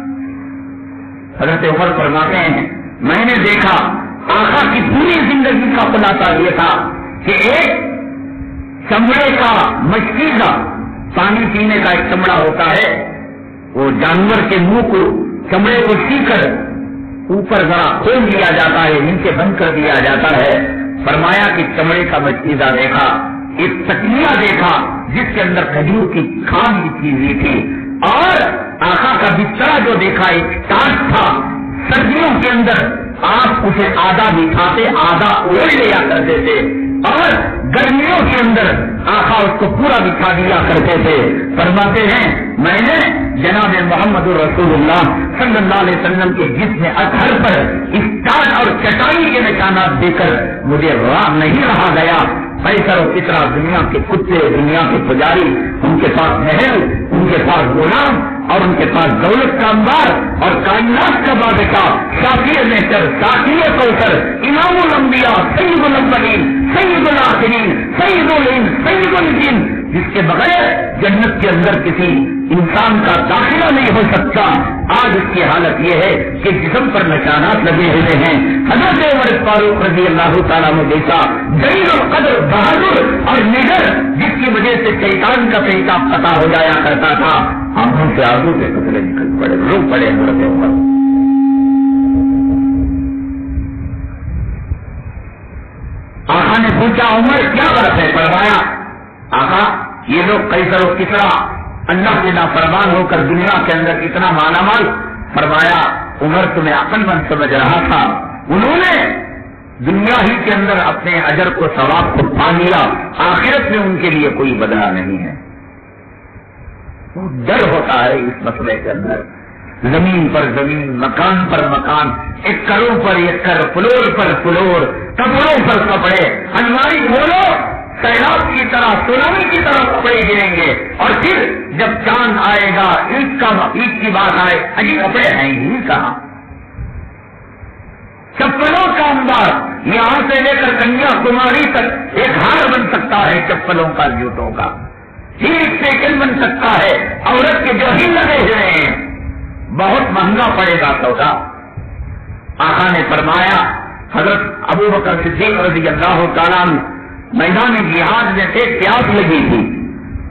حضرت عمر فرماتے ہیں میں نے دیکھا آقا کی پوری زندگی کا خلاصہ یہ تھا کہ ایک چمڑے کا مچھلی کا پانی پینے کا ایک چمڑا ہوتا ہے, وہ جانور کے منہ کو چمڑے کو سی کر اوپر ذرا کھول دیا جاتا ہے, نیچے بند کر دیا جاتا ہے. فرمایا کہ چمڑے کا مچھلیزہ دیکھا, ایک تکیہ دیکھا جس کے اندر کھجور کی کھان بچھی ہوئی تھی, اور آقا کا بستر جو دیکھا ایک ٹانٹ تھا. سردیوں کے اندر آپ اسے آدھا بچھاتے آدھا اوڑھ لیا کرتے تھے, اور گرمیوں کے اندر آقا اس کو پورا بچھا دیا کرتے تھے. فرماتے ہیں میں نے جناب محمد رسول اللہ صلی اللہ علیہ وسلم کے جسم اطہر پر اس ٹانٹ اور چٹائی کے نشانات دے کر مجھے راہ نہیں رہا گیا. پیسر و کترا دنیا کے کتے, دنیا کے پجاری, ان کے پاس محل, ان کے پاس غلام, اور ان کے پاس دولت کا انبار, اور کائنات کا بادشاہ, شافی محتر, شافی کوثر, امام الانبیاء, سید الاولین, سید الآخرین, سید العلم, سید الدین, جس کے بغیر جنت کے اندر کسی انسان کا داخلہ نہیں ہو سکتا. آج اس کی حالت یہ ہے کہ جسم پر نشانات لگے ہوئے ہیں. حضرت عمر فاروق رضی اللہ تعالیٰ نے دیکھا جلیل القدر, بہادر اور نگر, جس کی وجہ سے شیطان کا پیشاب پتہ ہو جایا کرتا تھا, آنکھوں سے آنسو کے قطرے نکل پڑے, رو پڑے حضرت عمر. آقا نے پوچھا عمر کیا غلط ہے؟ فرمایا آقا یہ لوگ قیصر و کسریٰ اللہ کے نافرمان ہو کر دنیا کے اندر اتنا مالا مال. فرمایا عمر تمہیں عقل مند سمجھ رہا تھا, انہوں نے دنیا ہی کے اندر اپنے اجر کو ثواب کو پا لیا, آخرت میں ان کے لیے کوئی بدلہ نہیں ہے. ڈر ہوتا ہے اس مسئلے کے اندر, زمین پر زمین, مکان پر مکان, ایکڑوں پر ایکڑ, فلور پر فلور, کپڑوں پر کپڑے, الماری کھولو سیلاب کی طرح, سونامی کی طرح کپڑے گریں گے, اور پھر جب چاند آئے گا, عید کی بات آئے, اجی کپڑے ہیں ہی کہاں. چپلوں کا انبار, یہاں سے لے کر کنیا کماری تک ایک ہار بن سکتا ہے چپلوں کا, جوتوں کا, ایک سیکنڈ بن سکتا ہے. عورت کے جو ہی لگے ہوئے ہیں, بہت مہنگا پڑے گا سودا. آقا نے فرمایا حضرت ابو بکر صدیق رضی اللہ تعالیٰ میدان جہاد میں سے پیاس لگی تھی,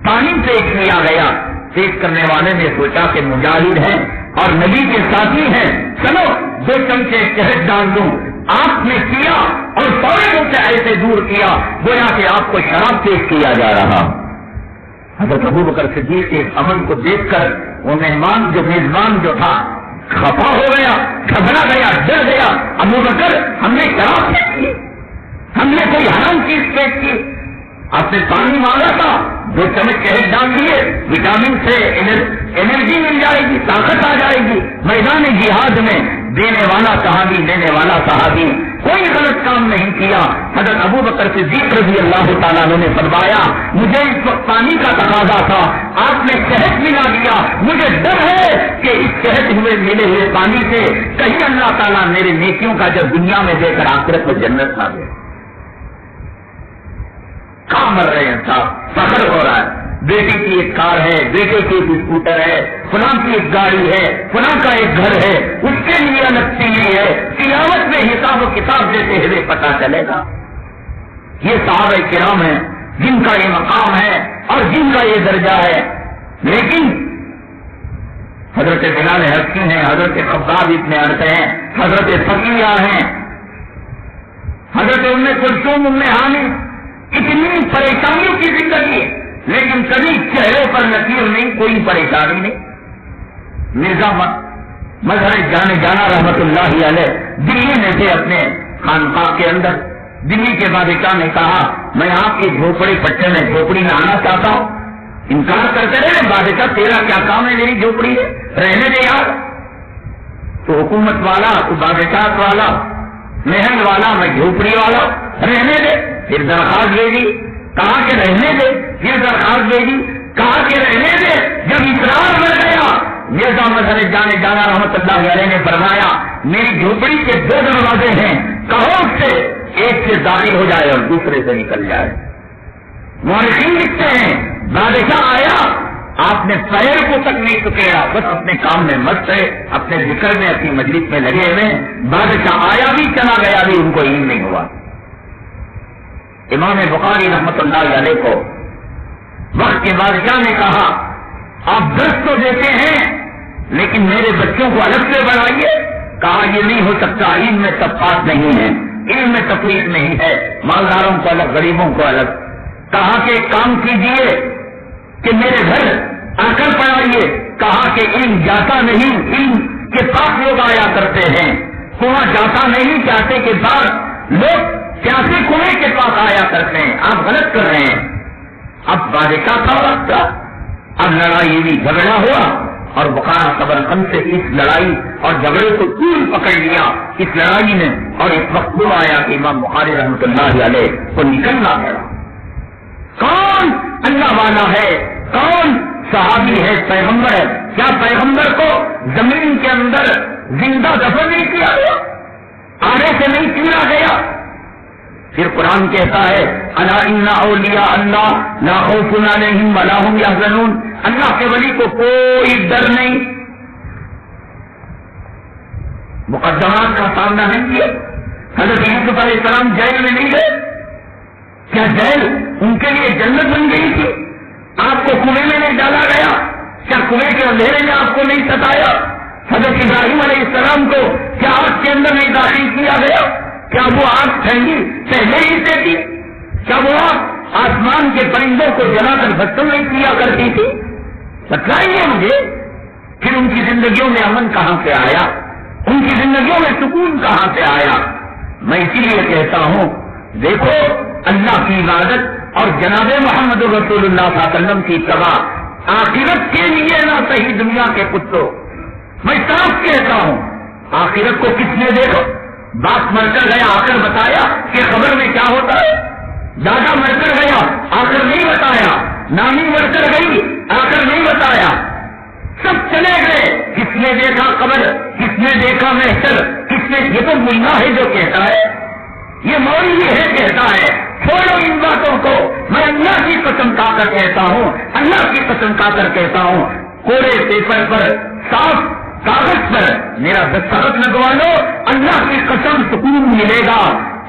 پانی پیش کیا گیا. پیش کرنے والے نے سوچا کہ مجاہد ہیں اور نبی کے ساتھی ہیں, چلو 2 چمچے شہد ڈال دوں. آپ نے کیا اور فوراً سے ایسے دور کیا گویا کہ آپ کو شراب پیش کیا جا رہا. حضرت ابو بکر صدیق کے عمل کو دیکھ کر وہ مہمان جو میزبان جو تھا خفا ہو گیا, گھبرا گیا, ڈر گیا. ابو بکر ہم نے شراب پیش کی, ہم نے کوئی حرام چیز پیش کی, آپ نے پانی مانگا تھا, 2 چمچ شہد ڈال دیے, وٹامن سے انرجی مل جائے گی, طاقت آ جائے گی. میدان جہاد میں دینے والا صحابی, لینے والا صحابی, کوئی غلط کام نہیں کیا. حضرت ابو بکر صدیق رضی اللہ تعالیٰ نے فرمایا مجھے اس وقت پانی کا تقاضا تھا, آپ نے شہد ملا دیا, مجھے ڈر ہے کہ اس شہد ہوئے ملے ہوئے پانی سے کہیں اللہ تعالیٰ میرے نیکیوں کا جب دنیا میں دے کر آخرت میں جنت نہ دے. کہاں مر رہے ہیں صاحب, فخر ہو رہا ہے, بیٹی کی ایک کار ہے, بیٹے کی ایک اسکوٹر ہے, فلاں کی ایک گاڑی ہے, فلاں کا ایک گھر ہے, اس کے لیے الگ چیز ہے. قیامت میں حساب و کتاب دیتے ہوئے پتہ چلے گا. یہ صحابہ کرام ہیں جن کا یہ مقام ہے اور جن کا یہ درجہ ہے. لیکن حضرت بلال حبشی ہیں, حضرت خباب ابن ارت ہیں, حضرت فقیہ ہیں, حضرت ام کلثوم ام ہانی, اتنی پریشانیوں کی زندگی ہے لیکن کبھی چہرے پر نکیر نہیں, کوئی پریشانی نہیں. مرزا مظہر جانا رحمت اللہ علیہ دلی میں تھے اپنے خانقاہ کے اندر. دلی کے بادشاہ نے کہا میں آپ کی جھوپڑی پٹے میں جھوپڑی میں آنا چاہتا ہوں. انکار کرتے رہے, بادشاہ تیرا کیا کام ہے میری جھوپڑی ہے, رہنے دے یار. تو حکومت والا, تو بادشاہ والا, محل والا, میں جھوپڑی والا, رہنے دے. پھر درخواست دے دی کہا کہ رہنے دے، یہ درخواست بھیجی، کہا کہ رہنے دے، جب اقرار کر گیا مرزا مظہر جانا رحمت اللہ علیہ نے فرمایا میری جھوپڑی کے 2 دروازے ہیں، کہو اس سے ایک سے داخل ہو جائے اور دوسرے سے نکل جائے۔ مورخین لکھتے ہیں بادشاہ آیا، آپ نے پیر کو تک نہیں چکیڑا، بس اپنے کام میں مست ہے، اپنے ذکر میں اپنی مجلس میں لگے ہوئے۔ بادشاہ آیا بھی چلا گیا بھی ان کو علم نہیں ہوا۔ امام بخاری رحمت اللہ علیہ کو وقت کے بادشاہ نے کہا آپ درس تو دیتے ہیں لیکن میرے بچوں کو الگ سے بڑھائیے۔ کہا یہ نہیں ہو سکتا، علم میں طبقات نہیں ہے، علم میں تفریق نہیں ہے، مالداروں کو الگ غریبوں کو الگ۔ کہا کہ ایک کام کیجئے کہ میرے گھر آ کر پڑھائیے۔ کہا کہ علم جاتا نہیں، علم کے پاس لوگ آیا کرتے ہیں، کنواں جاتا نہیں، پیاسے کے پاس لوگ پیاسے کنویں کے پاس آیا کرتے ہیں، آپ غلط کر رہے ہیں۔ اب بادشاہ تھا وقت کا، اب لڑائی بھی جھگڑا ہوا اور بخار سبرقند سے اس لڑائی اور جھگڑے کو طول پکڑ لیا اس لڑائی نے، اور اس وقت وہ آیا کہ امام بخاری رحمۃ اللہ علیہ کو نکلنا پڑا۔ کون اللہ والا ہے، کون صحابی ہے، پیغمبر ہے؟ کیا پیغمبر کو زمین کے اندر زندہ دفن نہیں کیا گیا، آرے سے نہیں چیرا گیا؟ پھر قرآن کہتا ہے الا ان اولیاء اللہ لا خوف علیہم ولا هم یحزنون، اللہ کے ولی کو کوئی ڈر نہیں، مقدمات کا سامنا نہیں کیا۔ حضرت یوسف علیہ السلام جیل میں نہیں گئے، کیا جیل ان کے لیے جنت بن گئی تھی؟ آپ کو کنویں میں نہیں ڈالا گیا، کیا کنویں کے اندھیرے میں آپ کو نہیں ستایا؟ حضرت ابراہیم علیہ السلام کو کیا آگ کے اندر نہیں داخل کیا گیا؟ کیا وہ آگ ٹھنڈی پہلے ہی سے تھی؟ کیا وہ آگ آسمان کے پرندوں کو جلا کر بھٹو نہیں کیا کرتی تھی؟ بتلائیے مجھے، پھر ان کی زندگیوں میں امن کہاں سے آیا، ان کی زندگیوں میں سکون کہاں سے آیا؟ میں اسی لیے کہتا ہوں دیکھو اللہ کی عبادت اور جناب محمد رسول اللہ صلی اللہ علیہ وسلم کی اتباع آخرت کے لیے نہ صحیح دنیا کے کتوں۔ میں صاف کہتا ہوں آخرت کو کس نے دیکھو، باپ مر کر گیا آ کر بتایا کہ خبر میں کیا ہوتا ہے؟ دادا مر کر گیا آ کر نہیں بتایا، نانی مر کر گئی آ کر نہیں بتایا، سب چلے گئے۔ کس نے دیکھا قبر، کس نے دیکھا محشر، کس نے؟ یہ تو ملا ہے جو کہتا ہے، یہ مولوی ہے کہتا ہے، چھوڑو ان باتوں کو۔ میں اللہ کی قسم کھا کر کہتا ہوں، اللہ کی قسم کھا کر کہتا ہوں، کوڑے پیپر پر صاف کاغذ پر میرا دستخط لگوا لو، اللہ کی قسم سکون ملے گا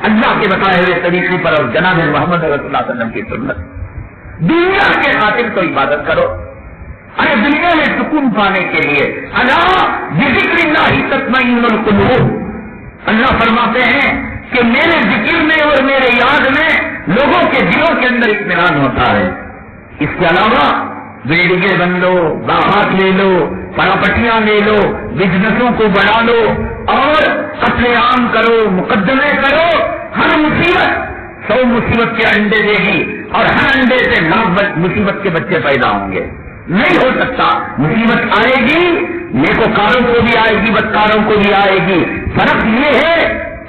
اللہ کے بتائے ہوئے طریقے پر اور جناب محمد رسول اللہ صلی اللہ علیہ وسلم کی سنت۔ دنیا کے خاطر تو عبادت کرو، ارے دنیا میں سکون پانے کے لیے الا بذکر اللہ تطمئن القلوب، اللہ فرماتے ہیں کہ میرے ذکر میں اور میرے یاد میں لوگوں کے دلوں کے اندر اطمینان ہوتا ہے۔ اس کے علاوہ بلڈنگیں بن لو، باغات لے لو، پراپرٹیاں لے لو، بزنسوں کو بڑھا لو اور قتل عام کرو، مقدمے کرو، ہر مصیبت 100 مصیبت کے انڈے دے گی اور ہر انڈے سے 9 مصیبت کے بچے پیدا ہوں گے۔ نہیں ہو سکتا، مصیبت آئے گی، نیکوکاروں کو بھی آئے گی، بدکاروں کو بھی آئے گی۔ فرق یہ ہے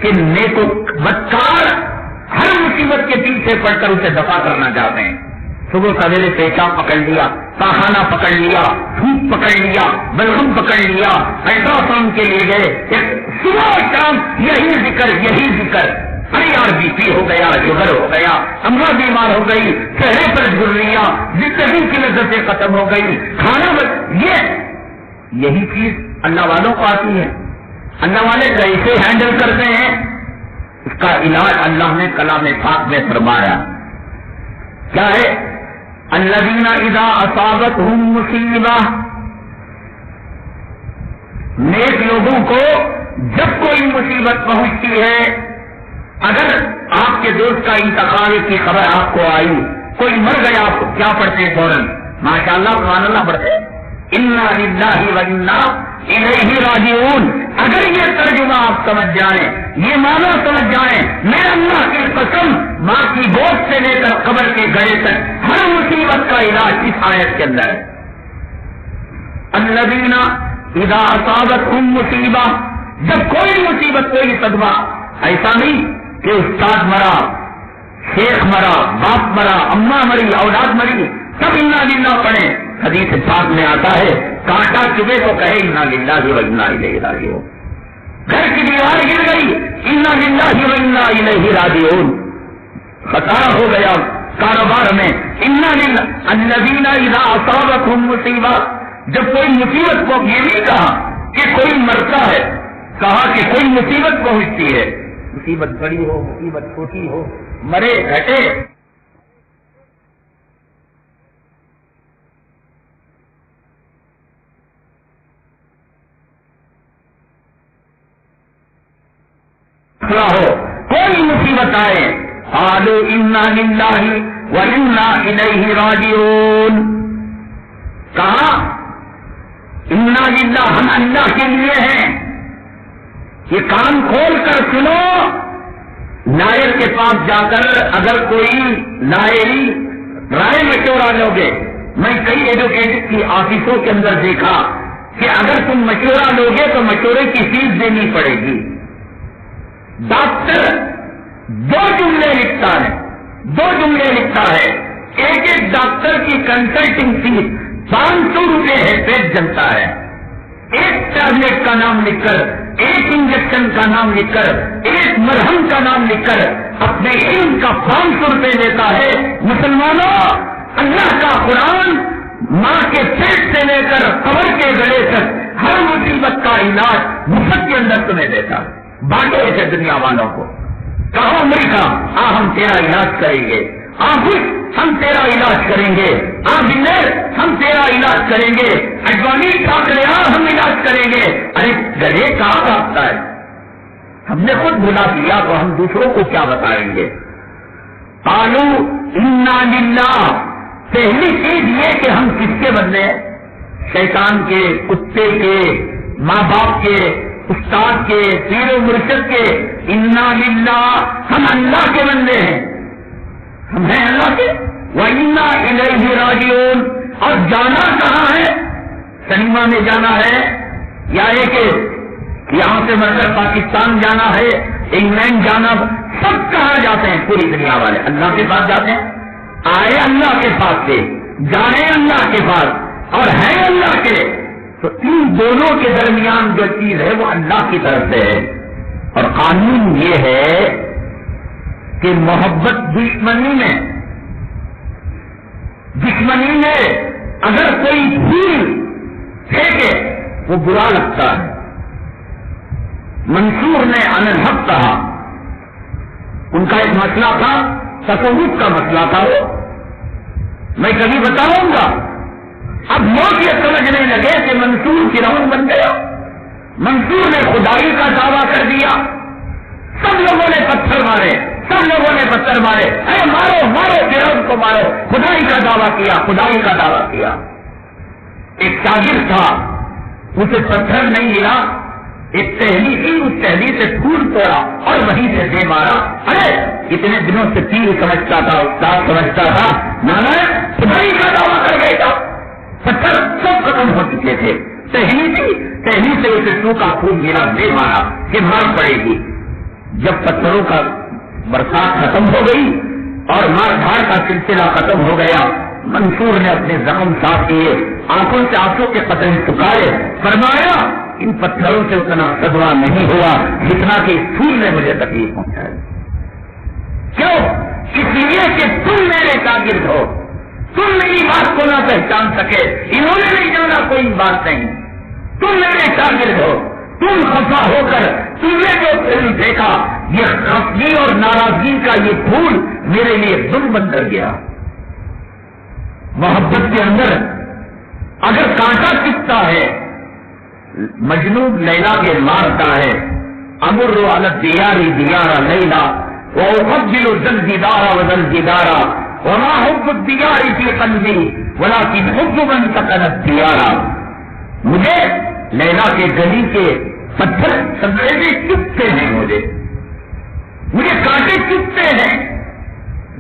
کہ نیکو بدکار ہر مصیبت کے پیچھے پڑ کر اسے دفع کرنا چاہتے ہیں۔ صبح سویرے پیشاب پکڑ لیا، پاخانہ پکڑ لیا، تھوک پکڑ لیا، بلغم پکڑ لیا، الٹرا ساؤنڈ کے لیے گئے، صبح شام یہی ذکر یہی ذکر۔ ارے یار بی پی ہو گیا، شوگر ہو گیا، اماں بیمار ہو گئی، چہرے پر جھریاں، زندگی کی لذتیں ختم ہو گئی، کھانا یہی چیز اللہ والوں کو آتی ہے۔ اللہ والے کیسے ہینڈل کرتے ہیں؟ اس کا علاج اللہ نے کلام پاک میں فرمایا کیا ہے؟ الذین اذا اصابتہم مصیبہ، نیک لوگوں کو جب کوئی مصیبت پہنچتی ہے، اگر آپ کے دوست کا انتقال کی خبر آپ کو آئی، کوئی مر گیا، آپ کو کیا پڑھتے فوراً؟ ماشاء اللہ سبحان اللہ پڑھتے، انا للہ و انا الیہ راجعون۔ اگر یہ ترجمہ آپ سمجھ جائیں، یہ معنی سمجھ جائیں، میں اللہ کی قسم ماں کی گود سے لے کر قبر کے گڑے تک ہر مصیبت کا علاج اس آیت کے اندر ہے۔ الذین اذا اصابتہم مصیبہ، جب کوئی مصیبت، کوئی صدمہ، ایسا نہیں کہ استاد مرا، شیخ مرا، باپ مرا، اماں مری، اولاد مری، سب انا للہ پڑھیں. حدیث پاک میں آتا ہے کانٹا چبھے تو کہے انا للہ و انا الیہ راجعون. گھر کی دیوار گر گئی، انا للہ و انا الیہ راجعون. خسارہ ہو گیا کاروبار میں، انا للہ. الذین اذا اصابتهم مصیبہ، جب کوئی مصیبت کو، یہ نہیں کہا کہ کوئی مرتا ہے، کہا کہ کوئی مصیبت پہنچتی ہے. مصیبت بڑی ہو، مصیبت چھوٹی ہو، مرے گھٹے، ہو، کوئی مصیبت آئے، قالوا انا للہ وانا الیہ راجعون. کہا انا للہ، ہم اللہ کے لیے ہیں. یہ کان کھول کر سنو. لائر کے پاس جا کر اگر کوئی لائری رائے مشورہ لوگے، میں کئی ایجوکیشن کی آفسوں کے اندر دیکھا کہ اگر تم مشورہ لوگے تو مشورے کی فیس دینی پڑے گی. ڈاکٹر دو جملے لکھتا ہے. ایک ڈاکٹر کی کنسلٹنگ فیس 500 روپے ہے، پیٹ جلتا ہے. ایک ٹیبلٹ کا نام لکھ کر، ایک انجیکشن کا نام لکھ کر، ایک مرہم کا نام لکھ کر اپنے علم کا 500 روپے لیتا ہے. مسلمانوں، اللہ کا قرآن ماں کے پیٹ سے لے کر قبر کے گلے تک ہر مصیبت کا علاج مفت کے اندر تمہیں دیتا. بانٹو اسے دنیا والوں کو. کہو امریکہ، ہم تیرا علاج کریں گے. ہم تیرا علاج کریں گے. ہم تیرا علاج کریں گے. اڈوانی ہم علاج کریں گے. ارے گلے کہاں کاٹتا ہے؟ ہم نے خود بلا دیا تو ہم دوسروں کو کیا بتائیں گے؟ قالوا انا للہ. پہلی چیز یہ کہ ہم کس کے بندے ہیں؟ شیطان کے، کتے کے، ماں باپ کے، استاد کے، پیر و مرشد کے. انا للہ، ہم اللہ کے بندے ہیں، ہم ہیں اللہ کے. وَإِنَّا إِلَيْهِ رَاجِعُونَ. اور جانا کہاں ہے؟ سنیما میں جانا ہے، یا یہ کہ یہاں سے مطلب پاکستان جانا ہے، انگلینڈ جانا، سب کہاں جاتے ہیں؟ پوری دنیا والے اللہ کے پاس جاتے ہیں. آئے اللہ کے پاس سے، جانے اللہ کے پاس اور ہیں اللہ کے. تو ان دونوں کے درمیان جو چیز ہے وہ اللہ کی طرف سے ہے. اور قانون یہ ہے کہ محبت دشمنی میں اگر کوئی پھول پھینکے وہ برا لگتا ہے. منصور نے عن الحق کہا، ان کا ایک مسئلہ تھا، تصوف کا مسئلہ تھا. وہ میں کبھی بتاؤں گا. اب لوگ یہ سمجھنے لگے کہ منصور فرعون بن گیا، منصور نے خدائی کا دعویٰ کر دیا. سب لوگوں نے پتھر مارے، ارے مارو فرعون کو مارو. خدائی کا دعویٰ کیا. ایک شاگرد تھا، اسے پتھر نہیں ملا، ایک ٹہنی تھی، اس ٹہنی سے پھول توڑا اور وہیں سے دے مارا. ارے اتنے دنوں سے پیر سمجھتا تھا، استاد سمجھتا تھا، نانا خدائی کا دعویٰ کر گئے تھا. پتھر سب ختم ہو چکے تھے، ٹہنی تھی، ٹہنی سے اسے سوکھا پھول ملا، دے مارا کہ مار پڑے گی. جب پتھروں کا برسات ختم ہو گئی اور مار دھاڑ کا سلسلہ ختم ہو گیا، منصور نے اپنے زخم صاف کیے، آنکھوں سے آنسو کے قطرے سکھائے، فرمایا ان پتھروں سے اتنا صدمہ نہیں ہوا جتنا کہ اس پھول نے مجھے تکلیف پہنچائی. کیوں؟ اس لیے کہ تم میرے شاگرد ہو، تم میری بات کو نہ پہچان سکے، انہوں نے نہیں جانا کوئی بات نہیں. تم میرے شاگرد ہو، تم خفا ہو کر تم نے جو پھول دیکھا، یہ خفگی اور ناراضگی کا یہ پھول میرے لیے ظلم بن کر گیا. محبت کے اندر اگر کانٹا چپتا ہے، مجنو لیلا کے مارتا ہے، امر علی الدیار دیار لیلا وأفضل الزلزدار وزلزدارا وما حب الديار في قلبي ولكن حب من سكن الديار. مجھے لیلا کے گلی کے پتھر سبزے چپتے ہیں، مجھے کانٹے چپتے ہیں،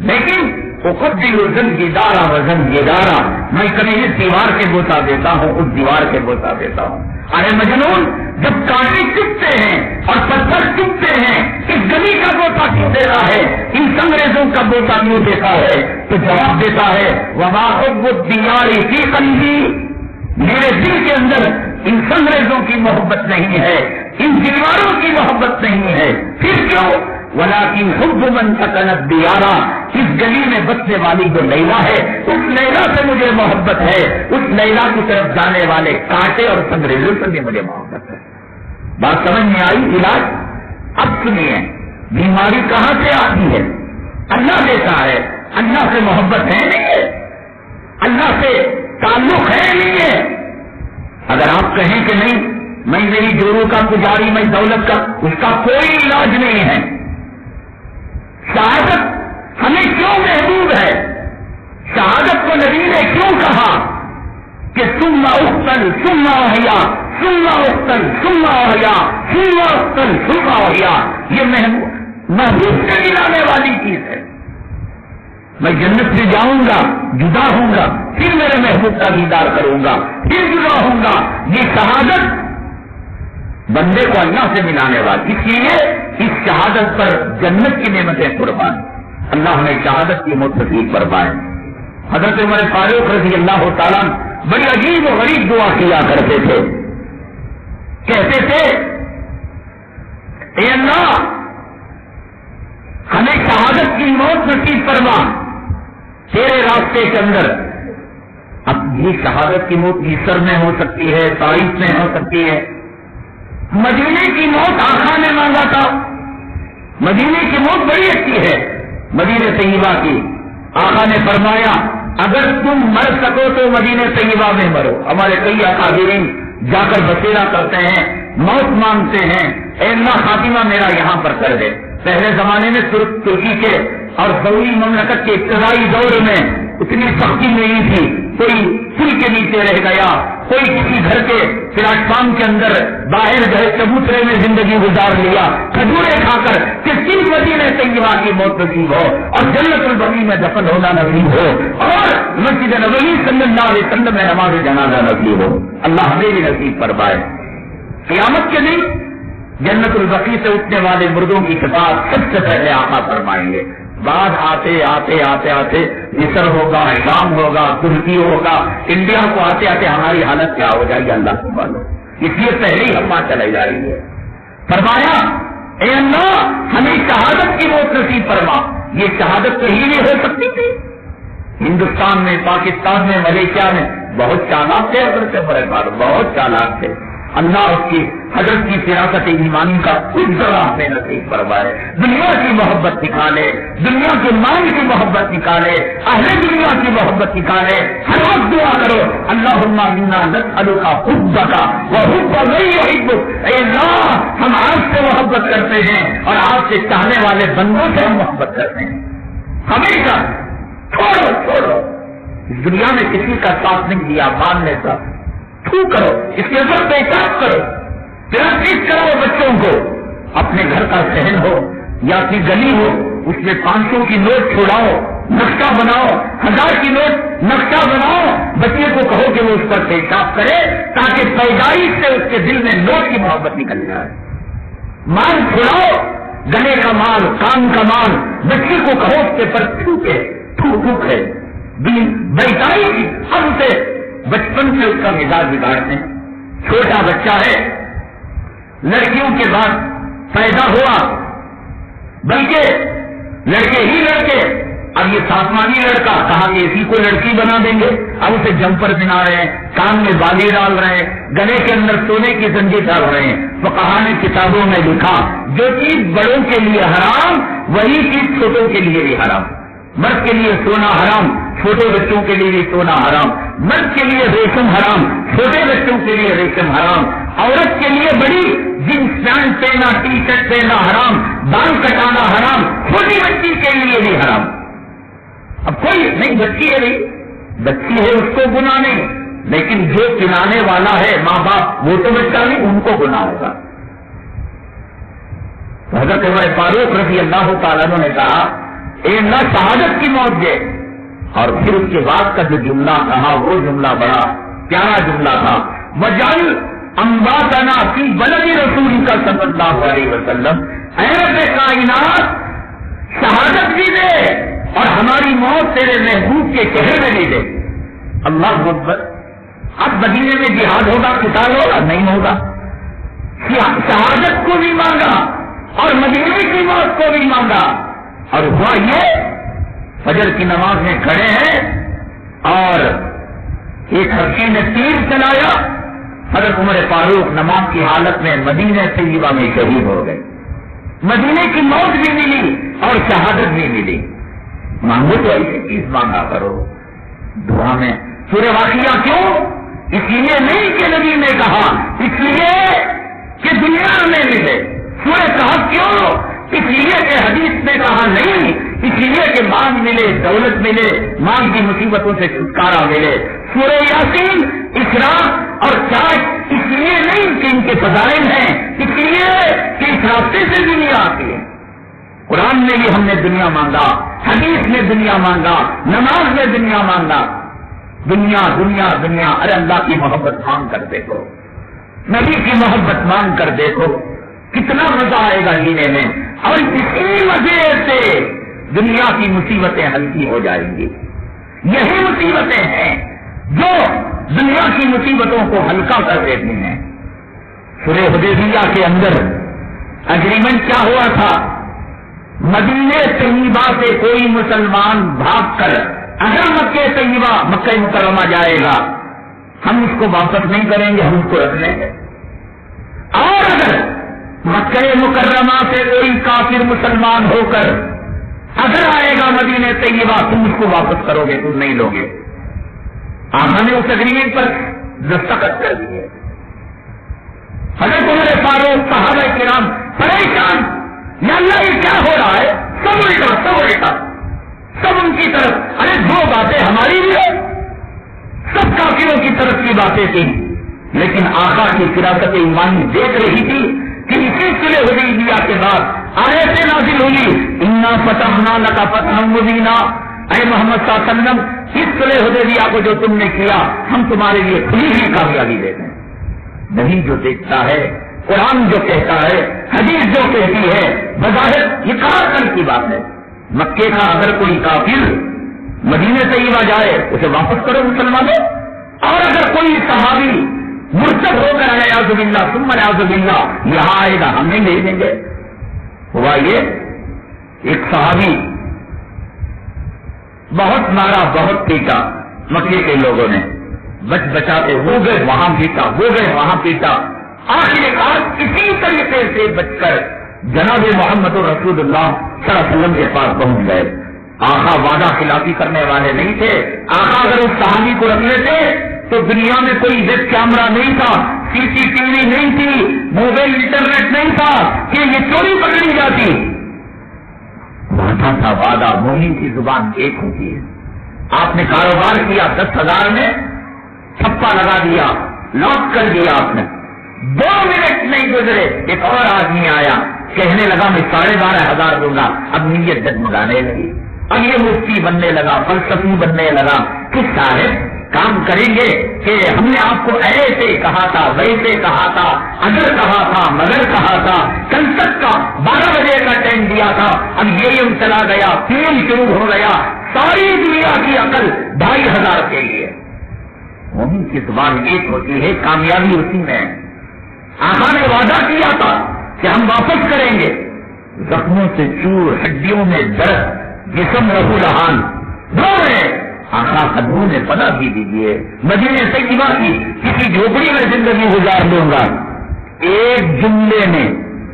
لیکن افضل الزلزدار وزلزدارا، میں کبھی اس دیوار کے بوسا دیتا ہوں، اس دیوار کے بوسا دیتا ہوں. ارے مجنون، جب کانٹے چپتے ہیں اور پتھر چپتے ہیں، اس گلی کا بوتا کیوں دے رہا ہے، ان انگریزوں کا بوتا کیوں دیتا ہے؟ تو جواب دیتا ہے وما حب الدیار فی قلبی، میرے دل کے اندر ان انگریزوں کی محبت نہیں ہے، ان دیواروں کی محبت نہیں ہے۔ پھر کیوں؟ ولیکن حب من سکنت دیارا، اس گلی میں بسنے والی جو لیلا ہے، اس لیلا سے مجھے محبت ہے، اس لیلا کی طرف جانے والے کانٹے اور انگریزوں سے بھی مجھے محبت ہے۔ بات سمجھ میں آئی؟ علاج اب سنیے، بیماری کہاں سے آتی ہے؟ اللہ دیتا ہے، اللہ سے محبت ہے نہیں ہے، اللہ سے تعلق ہے نہیں ہے۔ اگر آپ کہیں کہ نہیں میں میری جورو کا پجاری، میں دولت کا، اس کا کوئی علاج نہیں ہے۔ شہادت ہمیں کیوں محبوب ہے؟ شہادت کو نبی نے کیوں کہا کہ ثم اقتل ثم احیا ثم اقتل ثم احیا ثم اقتل ثم احیا، یہ محبوب سے ملانے والی چیز ہے۔ میں جنت سے جاؤں گا، جدا ہوں گا، پھر میرے محبوب کا دیدار کروں گا، پھر جدا ہوں گا۔ یہ شہادت بندے کو اللہ سے ملانے والی، اس لیے اس شہادت پر جنت کی نعمتیں قربان، اللہ نے شہادت کی موت نصیب فرمائے۔ حضرت عمر فاروق رضی اللہ تعالیٰ بڑی عجیب و غریب دعا کیا کرتے تھے، کہتے تھے اے اللہ ہمیں شہادت کی موت نصیب فرما تیرے راستے کے اندر۔ اب یہ شہادت کی موت مصر میں ہو سکتی ہے، طائف میں ہو سکتی ہے۔ مدینے کی موت آقا نے مانگا تھا، مدینے کی موت بڑی اچھی ہے، مدینہ طیبہ کی۔ آقا نے فرمایا اگر تم مر سکو تو مدینہ طیبہ میں مرو۔ ہمارے کئی اکابرین جا کر بسیرا کرتے ہیں، موت مانگتے ہیں، اے اللہ خاتمہ میرا یہاں پر کر دے۔ پہلے زمانے میں ترکی کے اور سعودی مملکت کے ابتدائی دور میں اتنی سختی نہیں تھی، کوئی پل کے نیچے رہ گیا، کوئی کسی گھر کے پلیٹ فارم کے اندر باہر گئے چبوترے میں زندگی گزار لیا، کھجورے کھا کر کہ کن مدینہ طیبہ کی موت نصیب ہو اور جنت البقیع میں دفن ہونا نصیب ہو اور مسجد نبوی صلی اللہ علیہ وسلم میں نماز جنازہ نصیب ہو۔ اللہ ہمیں بھی نصیب فرمائے۔ قیامت کے دن جنت البقیع سے اٹھنے والے مردوں کی کتاب سب سے پہلے آقا فرمائیں گے۔ بعد آتے آتے آتے آتے مصر ہوگا، شام ہوگا، ترکی ہوگا، انڈیا کو آتے آتے ہماری حالت کیا ہو جائے گی اللہ کو معلوم۔ اس لیے پہلے ہی ہم چلے جائیں گے۔ فرمایا اے اللہ ہمیں شہادت کی موت نصیب فرما۔ یہ شہادت کہیں نہیں ہو سکتی تھی، ہندوستان میں، پاکستان میں، ملیشیا میں بہت چالاک تھے، حضرت عمر فاروق بہت چالاک تھے۔ اللہ اس کی حضرت کی فراست ایمانی کا کچھ ذرا ہمیں نصیب فرمائے۔ دنیا کی محبت نکالے، دنیا کے مال کی محبت نکالے، اہل دنیا کی محبت نکالے۔ ہر وقت دعا کرو اللہم انا نسألک حبک وحب من یحبک۔ اے اللہ ہم آپ سے محبت کرتے ہیں اور آپ سے چاہنے والے بندوں سے ہم محبت کرتے ہیں۔ ہمیشہ چھوڑو اس دنیا میں کسی کا ساتھ نہیں دیا، ماننے کا تھو کرو، اس کے اندر پیشاب کرو، پریکٹس کرو بچوں کو۔ اپنے گھر کا صحن ہو یا اپنی گلی ہو، اس میں 500 کی نوٹ چھوڑاؤ، نقشہ بناؤ، 1000 کی نوٹ نقشہ بناؤ، بچے کو کہو کہ وہ اس پر پیشاب کرے تاکہ پیدائش سے اس کے دل میں نوٹ کی محبت نکل جائے۔ مال چھوڑاؤ، گلے کا مال، کان کا مال، بچے کو کہو اس کے پر تھوکے، تھوکے بیٹائی ہم سے بچپن سے اس کا مزاج بگاڑتے ہیں۔ چھوٹا بچہ ہے، لڑکیوں کے بعد پیدا ہوا، بلکہ لڑکے ہی لڑکے، اب یہ ساسمانی لڑکا کہا کہ اسی کو لڑکی بنا دیں گے، اب اسے جمپر پہنا رہے ہیں، کان میں بالی ڈال رہے ہیں، گلے کے اندر سونے کی زنجیر ڈال رہے ہیں۔ فقہا نے کتابوں میں لکھا جو چیز بڑوں کے لیے حرام وہی چیز چھوٹوں کے لیے بھی حرام۔ مرد کے لیے سونا حرام، چھوٹے بچوں کے لیے بھی سونا حرام۔ مرد کے لیے ریشم حرام، چھوٹے بچوں کے لیے ریشم حرام۔ عورت کے لیے بڑی جینس پینٹ پہنا، ٹی شرٹ پہنا حرام، بال کٹانا حرام، چھوٹی بچی کے لیے بھی حرام۔ اب کوئی نہیں، بچی ہے نہیں، بچی ہے اس کو گناہ نہیں، لیکن جو پلانے والا ہے ماں باپ وہ تو بچہ نہیں، ان کو گناہ ہوگا۔ حضرت عمر فاروق رضی اللہ تعالیٰ نے کہا اے اللہ شہادت کی موت دے، اور پھر اس کے بعد کا جو جملہ کہا وہ جملہ بڑا پیارا جملہ تھا، وجعل انباتنا فی بلد رسول کا صلی اللہ علیہ وسلم، اے رب کائنات شہادت بھی دے اور ہماری موت تیرے محبوب کے چہرے میں بھی دے۔ اللہ اکبر۔ اب مدینے میں جہاد ہوگا، قتال ہوگا؟ نہیں ہوگا۔ شہادت کو بھی مانگا اور مدینے کی موت کو بھی مانگا، اور ہوا یہ فجر کی نماز میں کھڑے ہیں اور ایک لڑکی نے تیر چلایا، حضرت عمر فاروق نماز کی حالت میں مدینہ طیبہ میں شہید ہو گئے۔ مدینے کی موت بھی ملی اور شہادت بھی ملی۔ مانگو تو ایسی چیز مانگا کرو دعا میں۔ سورہ واقعہ کیوں؟ اس لیے نہیں کہ نبی نے کہا، اس لیے کہ دنیا میں ملے۔ سورہ کہف کیوں؟ اس لیے کہ حدیث نے کہا نہیں، اس لیے کہ مال ملے، دولت ملے، مال کی مصیبتوں سے چھٹکارا ملے۔ سورہ یاسین اسراء اور چاٹ اس لیے نہیں کہ ان کے فضائل ہیں، اس لیے کہ اس راستے سے دنیا آتی ہے۔ قرآن میں بھی ہم نے دنیا مانگا، حدیث میں دنیا مانگا، نماز میں دنیا مانگا۔ دنیا دنیا دنیا، ارے اللہ کی محبت مانگ کر دیکھو، نبی کی محبت مانگ کر دیکھو، کتنا مزہ آئے گا جینے میں، اور اسی وجہ سے دنیا کی مصیبتیں ہلکی ہو جائیں گی۔ یہی مصیبتیں ہیں جو دنیا کی مصیبتوں کو ہلکا کر دیتی ہیں۔ سورہ حدیبیہ کے اندر اگریمنٹ کیا ہوا تھا؟ مدینہ طیبہ سے کوئی مسلمان بھاگ کر اگر مکہ طیبہ مکہ مکرمہ جائے گا، ہم اس کو واپس نہیں کریں گے، ہم اس کو رکھ لیں گے۔ اور اگر مکہ مکرمہ سے کوئی کافر مسلمان ہو کر اگر آئے گا مدینہ طیبہ، تم اس کو واپس کرو گے، تم نہیں لو گے۔ آقا نے اس اگریمنٹ پر دستخط کر دیے۔ حضرت عمر فاروق صحابہ کرام پریشان، یا اللہ یہ کیا ہو رہا ہے؟ سب الٹا سب ان کی طرف۔ ارے دو باتیں ہماری بھی ہے، سب کافروں کی طرف کی باتیں تھیں، لیکن آقا کی فراست ایمانی دیکھ رہی تھی کہ اسی صلح حدیبیہ کے بعد آیتیں نازل ہوئی، انا فتحنا لک فتحا مبینا، اے محمد صلی اللہ علیہ وسلم اس صلح حدیبیہ کو جو تم نے کیا ہم تمہارے لیے کھلی ہوئی کامیابی دیتے ہیں۔ نہیں جو دیکھتا ہے، قرآن جو کہتا ہے، حدیث جو کہتی ہے، بظاہر یہ کہاں کی بات ہے۔ مکے کا اگر کوئی کافر مدینہ طیبہ جائے اسے واپس کرو مسلمانوں، اور اگر کوئی صحابی مرتد ہو کر اعوذ باللہ ثم اعوذ باللہ یہاں آئے گا، ہم نہیں بھیجیں گے۔ ہوا یہ ایک صحابی بہت مارا، بہت پیٹا مکے کے لوگوں نے، بچاتے ہو گئے وہاں پیٹا، ہو گئے وہاں پیٹا، آخر اسی طریقے سے بچ کر جناب محمد رسول اللہ صلی اللہ علیہ وسلم کے پاس پہنچ گئے۔ آقا وعدہ خلافی کرنے والے نہیں تھے۔ آقا اگر اس صحابی کو رکھ لیتے تو دنیا میں کوئی ویب کیمرہ نہیں تھا، CCTV نہیں تھی، موبائل انٹرنیٹ نہیں تھا کہ یہ چوری پکڑی جاتی۔ وعدہ تھا، وعدہ، مومن کی زبان ایک ہوتی ہے۔ آپ نے کاروبار کیا، 10,000 میں چھپا لگا دیا، لاک کر دیا آپ نے۔ 2 منٹ نہیں گزرے ایک اور آدمی آیا، کہنے لگا میں 12,500 دوں گا۔ اب نیت ڈگمگانے لگی، اب یہ مفتی بننے لگا، فلسفی بننے لگا کہ صاحب کام کریں گے کہ ہم نے آپ کو ایسے کہا تھا، ویسے کہا تھا، اگر کہا تھا، مگر کہا تھا، کل تک کا 12 بجے کا ٹائم دیا تھا، اب یہ چلا گیا، فیل شروع ہو گیا، ساری دنیا کی عقل 2,500 کے لیے۔ مومن کی زبان ایک ہوتی ہے، کامیابی اسی میں ہے۔ آقا نے وعدہ کیا تھا کہ ہم واپس کریں گے، زخموں سے چور، ہڈیوں میں درد، جسم رہو لہان، دو میں آقا قدموں نے پناہ بھی دیجیے، مدینہ طیبہ کی کسی جھوپڑی میں زندگی گزار دوں گا۔ ایک جملے نے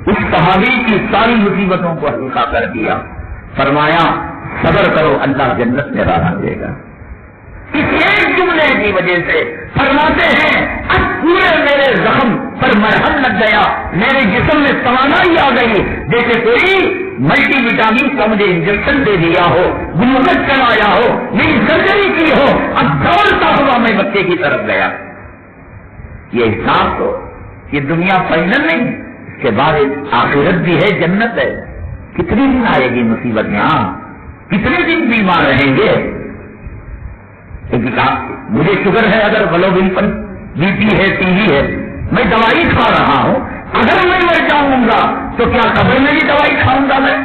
اس صحابی کی ساری مصیبتوں کو ہلکا کر دیا، فرمایا صبر کرو اللہ جنت میں راہ دے گا۔ اس ایک جملے کی وجہ سے فرماتے ہیں اب پورے میرے زخم پر مرہم لگ گیا، میرے جسم میں توانائی آ گئی، جیسے کوئی ملٹی وٹامن کا مجھے انجیکشن دے دیا ہو، گلوکوز چلایا ہو، میری سرجری کی ہو، اب دوڑتا ہوا میں بچے کی طرف گیا۔ یہ حساب تو یہ دنیا فائنل نہیں، اس کے بعد آخرت بھی ہے، جنت ہے۔ کتنی دن آئے گی مصیبت یہاں، کتنے دن بیمار رہیں گے؟ مجھے شوگر ہے، اگر گلوبل پر BP ہے، TB ہے، میں دوائی کھا رہا ہوں، اگر میں مر جاؤں گا تو کیا قبر میں بھی دوائی کھاؤں گا؟ میں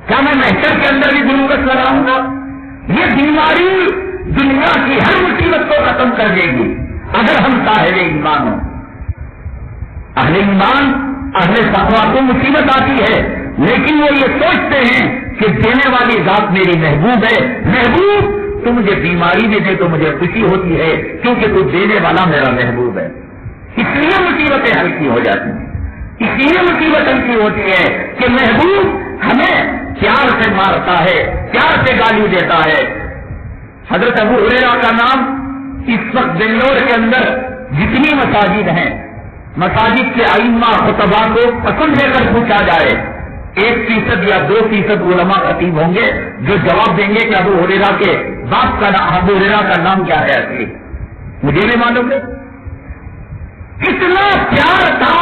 کیا میں محشر کے اندر بھی ضرورت لگاؤں گا؟ یہ بیماری دنیا کی ہر مصیبت کو ختم کر دے گی اگر ہم صاحب ایمان ہوں۔ اہل ایمان، اہل تقویٰ کو مصیبت آتی ہے لیکن وہ یہ سوچتے ہیں کہ دینے والی ذات میری محبوب ہے، محبوب تو مجھے بیماری میں دے تو مجھے خوشی ہوتی ہے کیونکہ تو دینے والا میرا محبوب ہے، اس لیے مصیبتیں ہلکی ہو جاتی ہیں، اس لیے مصیبت ہلکی ہوتی ہے کہ محبوب ہمیں پیار سے مارتا ہے، پیار سے گالی دیتا ہے۔ حضرت ابو ہریرہ کا نام اس وقت بنگلور کے اندر جتنی مساجد ہیں، مساجد کے ائمہ خطبہ کو پسند لے کر پوچھا جائے 1% یا 2% علماء خطیب ہوں گے جو جواب دیں گے کہ ابو ہریرہ کے باپ کا نام، ابو ہریرہ کا نام کیا ہے اصلی؟ مجھے بھی معلوم ہے۔ کتنا پیار تھا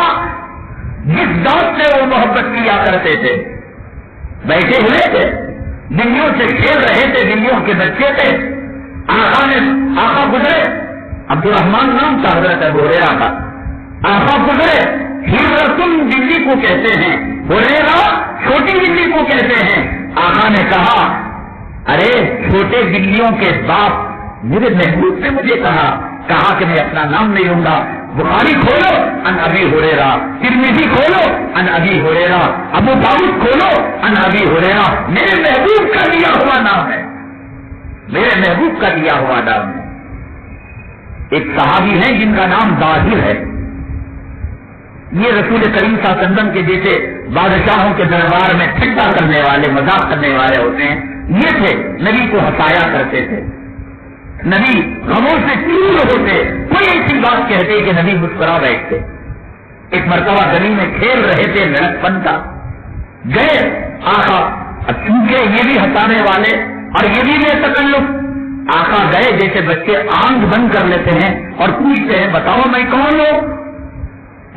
جس ذات سے وہ محبت کیا کرتے تھے، بیٹھے ہوئے تھے، بلیوں سے کھیل رہے تھے، بلیوں کے بچے تھے، آقا گزرے، عبد الرحمان نام تھا حضرت ابو ہریرہ کا، آقا گزرے، ہررتن بلی کو کہتے ہیں، ہریرہ چھوٹی بلی کو کہتے ہیں۔ آقا نے کہا ارے چھوٹے بلیوں کے باپ میرے محبوب نے مجھے کہا کہ میں اپنا نام نہیں لوں گا۔ بخاری کھولو ان ابی ہریرہ، ترمذی کھولو ان ابی ہریرہ، ابو داؤد کھولو ان ابی ہریرہ، میرے محبوب کا دیا ہوا نام ہے، میرے محبوب کا دیا ہوا نام ہے۔ ایک صحابی ہیں جن کا نام ظاہر ہے، یہ رسول کریم صلی اللہ علیہ وسلم کے جیسے بادشاہوں کے دربار میں ٹھٹا کرنے والے، مذاق کرنے والے ہوتے ہیں، یہ تھے، نبی کو ہنسایا کرتے تھے، نبی غموں سے چور ہوتے، کوئی ایسی بات کہتے کہ نبی مسکرا بیٹھتے۔ ایک مرتبہ گلی میں کھیل رہے تھے، لڑکپن کا، گئے آقا، چونکہ یہ بھی ہنسانے والے اور یہ بھی بے تکلف، آقا گئے جیسے بچے آنکھ بند کر لیتے ہیں اور پوچھتے ہیں بتاؤ میں کون ہوں؟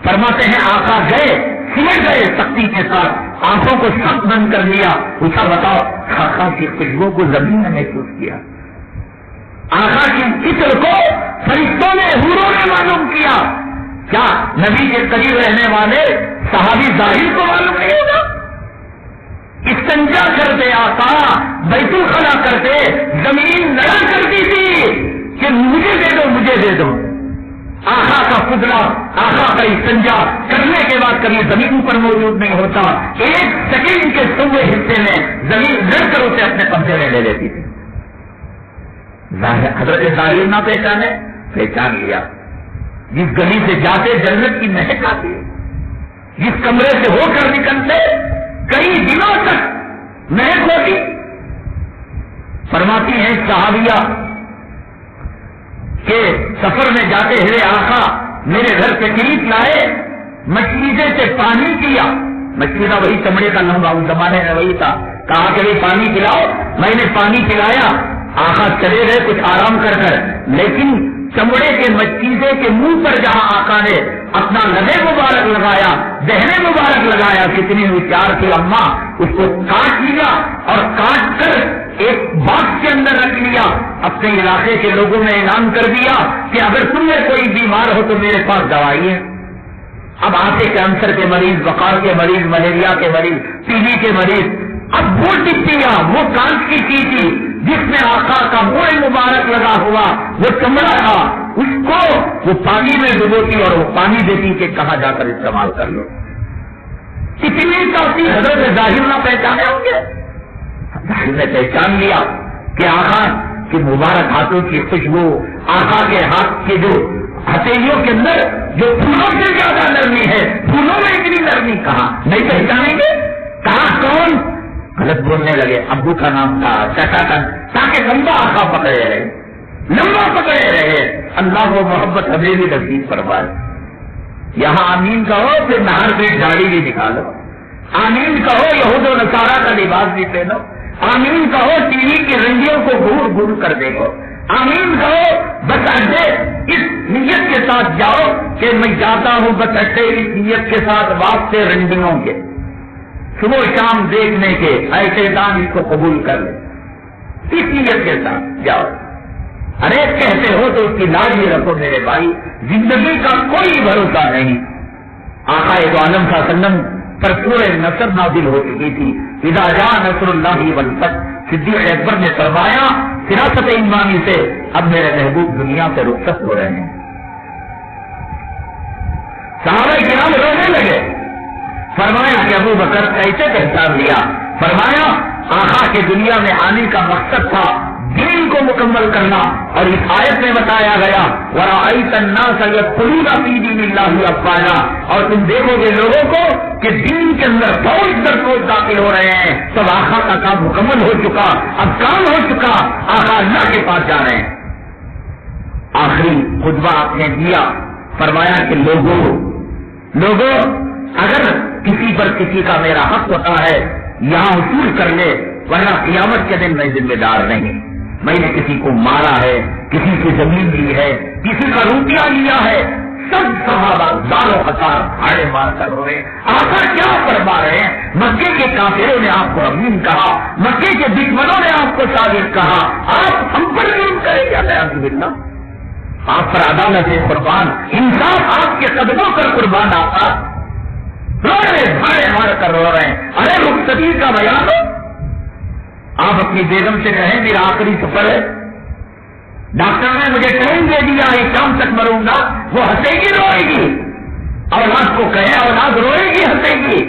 فرماتے ہیں آقا گئے، سمجھ گئے سختی کے ساتھ، آنکھوں کو سخت بند کر لیا، پوچھا بتاؤ، آقا کی خوشبو کو زمین نے محسوس کیا، آقا کی فکر کو فرشتوں نے، حوروں نے معلوم کیا، کیا نبی کے قریب رہنے والے صحابی ظاہر کو معلوم نہیں ہوگا؟ استنجا کرتے آقا، بیت الخلا کرتے، زمین لڑا کرتی تھی کہ مجھے دے دو، مجھے دے دو۔ آقا کا قدرہ، آقا کا استنجا کرنے کے بعد کبھی زمین پر موجود نہیں ہوتا، 1 سیکنڈ کے سوے حصے میں زمین لڑ کر اسے اپنے قبضے میں لے لیتی تھی۔ حضرت ظاہر نہ پہچانے، پہچان لیا، جس گلی سے جاتے جنت کی مہک آتی ہے، جس کمرے سے ہو کر نکلتے کئی دنوں تک مہک ہوتی۔ فرماتی ہیں صحابیہ کہ سفر میں جاتے ہوئے آقا میرے گھر سے قریب لائے، مچھلیزے سے پانی پیا، مچھلیزہ وہی چمڑے کا لمبا، اس زمانے میں وہی تھا، کہا کہ پانی پلاؤ، میں نے پانی پلایا، آقا چلے گئے کچھ آرام کر کر، لیکن چمڑے کے مچھلیزے کے منہ پر جہاں آقا نے اپنا لبے مبارک لگایا، دہنے مبارک لگایا، کتنی ہوشیار تھی اماں، اس کو کاٹ لیا اور کاٹ کر ایک باکس کے اندر رکھ لیا، اپنے علاقے کے لوگوں میں اعلان کر دیا کہ اگر تم میں کوئی بیمار ہو تو میرے پاس دوائی ہے۔ اب آتے کینسر کے مریض، بخار کے مریض، ملیریا کے مریض، ٹی بی کے مریض، اب وہ ٹپیاں، وہ کانچ کی چیزیں جس میں آقا کا منہ مبارک لگا ہوا وہ چمڑا تھا، اس کو وہ پانی میں ڈبوتی اور وہ پانی دیتی کہ کہاں جا کر استعمال کر لو۔ اتنی توسیع حضرت ظاہر نہ پہچانے ہوں گے، ظاہر نے پہچان لیا کہ آقا کے مبارک ہاتھوں کی خوشبو، آقا کے ہاتھ کے جو ہتھیلیوں کے اندر جو پھولوں سے زیادہ نرمی ہے، پھولوں میں اتنی نرمی کہاں نہیں پہچانیں گے؟ کہاں کون؟ غلط بولنے لگے، ابو کا نام تھا، چچا کا، تاکہ لمبا آقا پکڑے رہے، لمبا پکڑے رہے۔ اللہ وہ محبت ہمیں بھی نصیب فرمائے۔ یہاں آمین کہو، پھر نہر سے گاڑی بھی نکالو، آمین کہو، یہود و نصارہ کا لباس بھی پہنو، آمین کہو، ٹی وی کی رنگیوں کو گھور گھور کر دیکھو، آمین کہو، بس اڈے اس نیت کے ساتھ جاؤ کہ میں جاتا ہوں بس اڈے اس نیت کے ساتھ واسطے رنگیوں کے، صبح شام دیکھنے کے، ایسے دان اس کو قبول کر لے، اس نیت کے ساتھ جاؤ۔ ارے کہتے ہو تو اس کی لاج ہی رکھو میرے بھائی، زندگی کا کوئی بھروسہ نہیں۔ آقا دو عالم صلی اللہ علیہ وسلم پر سورہ نصر نازل ہو چکی تھی، اذا جاء نصر اللہ والفتح۔ صدیق اکبر نے فرمایا فراست ایمانی سے اب میرے محبوب دنیا سے رخصت ہو رہے ہیں۔ صحابہ کرام رونے لگے، فرمایا کہ ابو بکر کیسے پہچان لیا؟ فرمایا آقا کے دنیا میں آنے کا مقصد تھا دین کو مکمل کرنا، اور اس آیت میں بتایا گیا وَرَأَيْتَ النَّاسَ يَدْخُلُونَ فِي دِينِ اللَّهِ أَفْوَاجًا، اور تم دیکھو گے لوگوں کو کہ دین کے اندر فوج در فوج داخل ہو رہے ہیں۔ تب آقا کا کام مکمل ہو چکا، اب کام ہو چکا، آقا اللہ کے پاس جا رہے ہیں۔ آخری خطبہ آپ نے دیا، فرمایا کہ لوگوں اگر کسی پر کسی کا میرا حق ہوتا ہے یہاں حصول کر لے، ورنہ قیامت کے دن میں ذمہ دار نہیں۔ میں نے کسی کو مارا ہے، کسی کی زمین لی ہے، کسی کا روپیہ لیا ہے، سب صحابہ داروں ہزار بھاڑے مار کر روئے۔ آقا کیا فرما رہے ہیں؟ مکے کے کافروں نے آپ کو امین کہا، مکے کے دشمنوں نے آپ کو صادق کہا، آپ ہم پر ظلم کریں گے؟ نعوذ باللہ، آپ پر عدالت قربان، انصاف آپ کے قدموں پر قربان۔ آقا رو رہے، بھاڑے مار کر رو رہے ہیں۔ ارے رخصتی کا بیان ہو، آپ اپنی بیگم سے کہیں میرا آخری سفر ہے، ڈاکٹر نے مجھے ٹائم دے دیا ہے شام تک مروں گا، وہ ہنسے گی روئے گی؟ اولاد کو کہے اولاد روئے گی ہنسے گی؟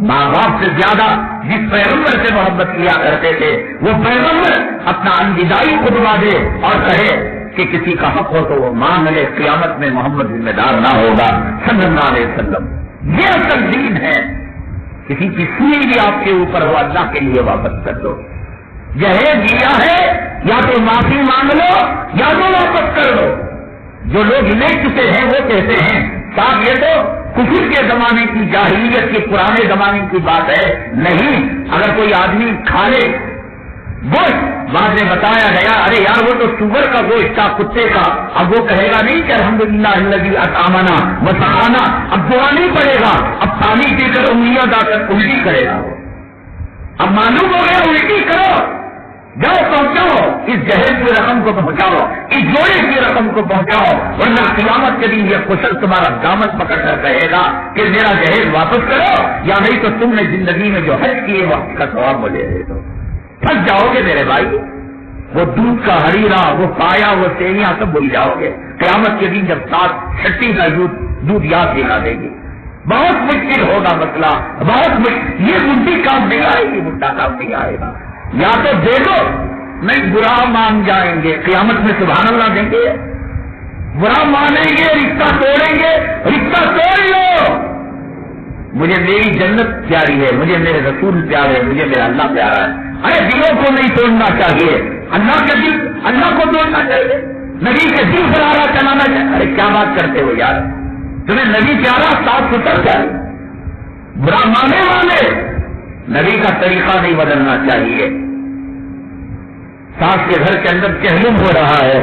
ماں باپ سے زیادہ جس پیغمبر سے محبت کیا کرتے تھے وہ پیغمبر اپنا الوداعی خطبہ دے اور کہے کہ کسی کا حق ہو تو وہ مان لے، قیامت میں محمد ذمہ دار نہ ہوگا صلی اللہ علیہ وسلم۔ یہ اصل دین ہے۔ کسی کی سوئی بھی آپ کے اوپر ہو اللہ کے لیے واپس کر دو۔ جہیز دیا ہے یا تو معافی مانگ لو یا تو واپس کر لو۔ جو لوگ لے چکے ہیں وہ کہتے ہیں صاحب یہ تو کفر کے زمانے کی، جاہلیت کے پرانے زمانے کی بات ہے۔ نہیں، اگر کوئی آدمی کھا لے گوشت، بعد میں بتایا گیا ارے یار وہ تو سور کا گوشت تھا، کتے کا، اب وہ کہے گا نہیں کہ الحمدللہ الذی اطعمنا وسقانا، اب دعا نہیں پڑے گا، اب پانی پی کر انگلیاں ڈال کر الٹی کرے گا۔ اب معلوم ہو گیا الٹی کرو، جاؤ پہنچاؤ اس جہیز کی رقم کو، پہنچاؤ اس جوڑے کی رقم کو پہنچاؤ، ورنہ قیامت کے دن یہ کشل تمہارا دامن پکڑ کر کہے گا کہ میرا جہیز واپس کرو، یا نہیں تو تم نے زندگی میں جو حج کیے وہ کا ثواب ملے گا۔ پھنس جاؤ گے میرے بھائی، وہ دودھ کا ہریرا، وہ پایا، وہ سیویاں سب بھول جاؤ گے قیامت کے دن جب 7 چھٹی کا دودھ یاد دلا دے گی۔ بہت مشکل ہوگا مسئلہ، بہت مشکل، یہ بڈی کام نہیں آئے گی، بڈا کام نہیں آئے گا۔ یا تو دے دو، نہیں برا مان جائیں گے، قیامت میں سبحان اللہ دیں گے، برا مانیں گے، رشتہ توڑیں گے، رشتہ توڑ لو۔ مجھے میری جنت پیاری ہے، مجھے میرے رسول پیارے ہے، مجھے میرا اللہ پیارا ہے۔ ارے دلوں کو نہیں توڑنا چاہیے، اللہ کے دل اللہ کو توڑنا چاہیے، نبی کے دل فرارا چلانا چاہیے۔ ارے کیا بات کرتے ہو یار، تمہیں نبی پیارا، صاف ستھرا چاہیے، برا مانے والے، نبی کا طریقہ نہیں بدلنا چاہیے۔ ساس کے گھر کے اندر چہلم ہو رہا ہے،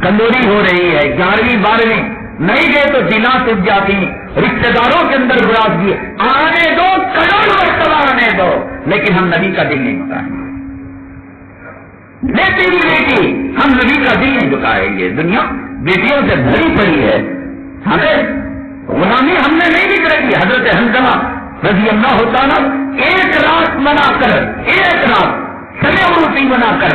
کندوری ہو رہی ہے، 11ویں 12ویں نہیں گئے تو دلا ٹوٹ جاتی، رشتے داروں کے اندر براز دیے، آنے دو، کروڑ مرتبہ آنے دو، لیکن ہم نبی کا دل نہیں دکھائیں گے۔ لیتی ہی بیٹی، ہم نبی کا دل نہیں دکھائیں گے۔ دنیا بیٹیوں سے بھری پڑی ہے، ہمیں غلامی ہم نے نہیں نکلی۔ حضرت حنظلہ رضی اللہ تعالیٰ ایک رات منا کر، ایک رات شب عروسی بنا کر،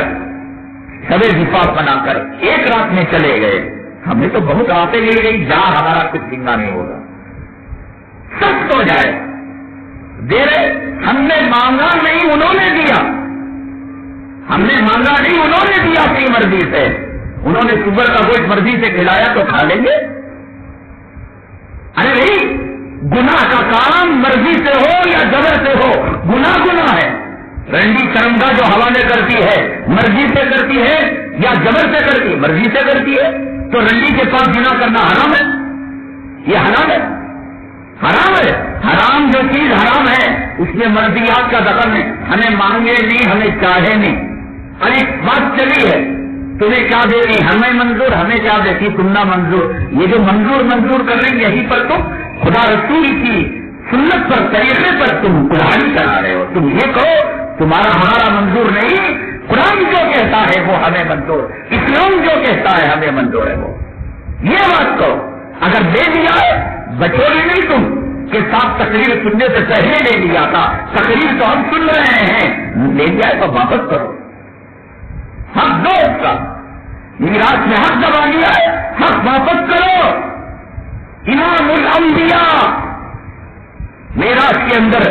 شب زفاف بنا کر ایک رات میں چلے گئے۔ ہم نے تو بہت راتیں لے گئی، جہاں ہمارا کچھ زندہ نہیں ہوگا، سب تو جائے دے رہے۔ ہم نے مانگا نہیں، انہوں نے دیا، ہم نے مانگا نہیں، انہوں نے دیا اپنی مرضی سے۔ انہوں نے سور کا گوشت مرضی سے کھلایا تو کھا لیں گے۔ ارے بھائی گناہ کا کام مرضی سے ہو یا جبر سے ہو، گناہ ہے۔ رنڈی شرمگاہ جو حوالے کرتی ہے مرضی سے کرتی ہے یا جبر سے کرتی ہے؟ مرضی سے کرتی ہے۔ تو رنڈی کے پاس زنا کرنا حرام ہے؟ یہ حرام ہے، حرام ہے۔ حرام جو چیز حرام ہے اس میں مرضیات کا دخل نہیں، ہمیں مانگے نہیں، ہمیں چاہے نہیں۔ ارے بات چلی ہے، تمہیں کیا دے گی؟ ہمیں منظور، ہمیں کیا دیتی؟ تم نہ منظور۔ یہ جو منظور کر رہے ہیں یہی پر تم خدا رسول کی سنت پر، طریقے پر تم کڑھائی کرا رہے ہو۔ تم یہ کہو تمہارا ہمارا منظور نہیں، قرآن جو کہتا ہے وہ ہمیں منظور، اسلام جو کہتا ہے ہمیں منظور ہے وہ. یہ بات کو اگر لے لیا ہے، بچو گے نہیں تم کہ صاحب تقریر سننے سے پہلے لے لیا تھا، تقریر تو ہم سن رہے ہیں، لے لیا ہے تو واپس کرو. حق دو اس کا، میراث میں حق دبا لیا ہے، حق واپس کرو. امام الانبیاء میراث کے اندر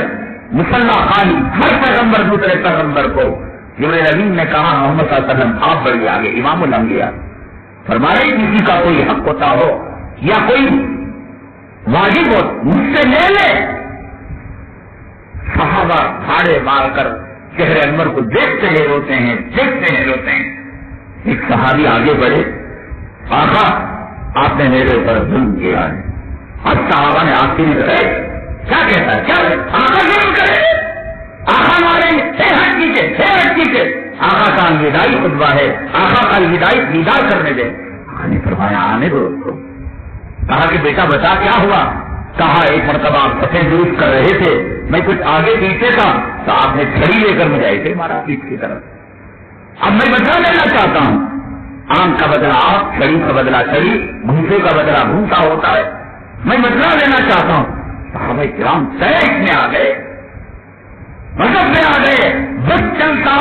مسلح خالی، ہر پیغمبر دوسرے پیغمبر کو جبرائیل امین نے کہا محمد صلی اللہ علیہ وسلم آپ بڑی آگے امام الانبیاء فرمائے کسی کا کوئی حق ہوتا ہو یا کوئی واجب ہو مجھ سے لے لے. صحابہ بھاڑے مار کر چہرے انور کو دیکھتے ہیں روتے ہیں، دیکھتے ہیں روتے ہیں. ایک صحابی آگے بڑھے، آقا آپ نے میرے اوپر ظلم کیا ہے. اب صحابہ نے آخری کہے کیا کہتا ہے، کیا آقا ظلم کرے، آقا ماریں گے، ہٹ کیجیے. آقا کا الوداعی خطبہ ہے، آقا کا الوداعی دیدار کرنے دے. آقا نے فرمایا آنے دو اس کو. کہا کہ بیٹا بتا کیا ہوا. کہا ایک مرتبہ آپ سفید درست کر رہے تھے، میں کچھ آگے پیچھے تھا تو آپ نے چھڑی لے کر مجھے ایسے مارا پیٹ کی طرف. اب میں بدلا لینا چاہتا ہوں. آم کا بدلہ آپ، چھڑی کا بدلہ چھڑی، بھوسے کا بدلہ بھوسا ہوتا ہے. میں بدلا لینا چاہتا ہوں. صحابہ کرام تیش میں آ گئے، مذہب میں آ گئے. بس چلتا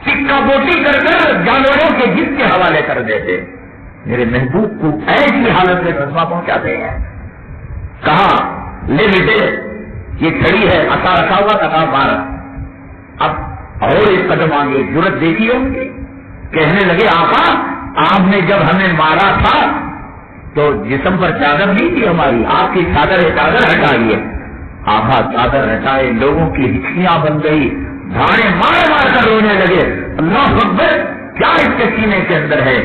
سکہ بوٹی کر کر جانوروں کے جس کے حوالے کر دیتے. میرے محبوب کو ایسی حالت میں قصبہ پہنچاتے ہیں. کہا لے بیٹے یہ چھڑی ہے، عصا رکھا ہوا تھا، کہا مارا. اب اور ایک قدم آگے ضرورت دیکھی ہوگی. کہنے لگے آقا آپ نے جب ہمیں مارا تھا تو جسم پر چادر نہیں تھی ہماری، آپ کی چادر ہٹائیے. آقا چادر ہٹائے، لوگوں کی ہچکیاں بن گئی، دھاڑے مار مار کر رونے لگے. اللہ اکبر، کیا اس کے سینے کے اندر ہے.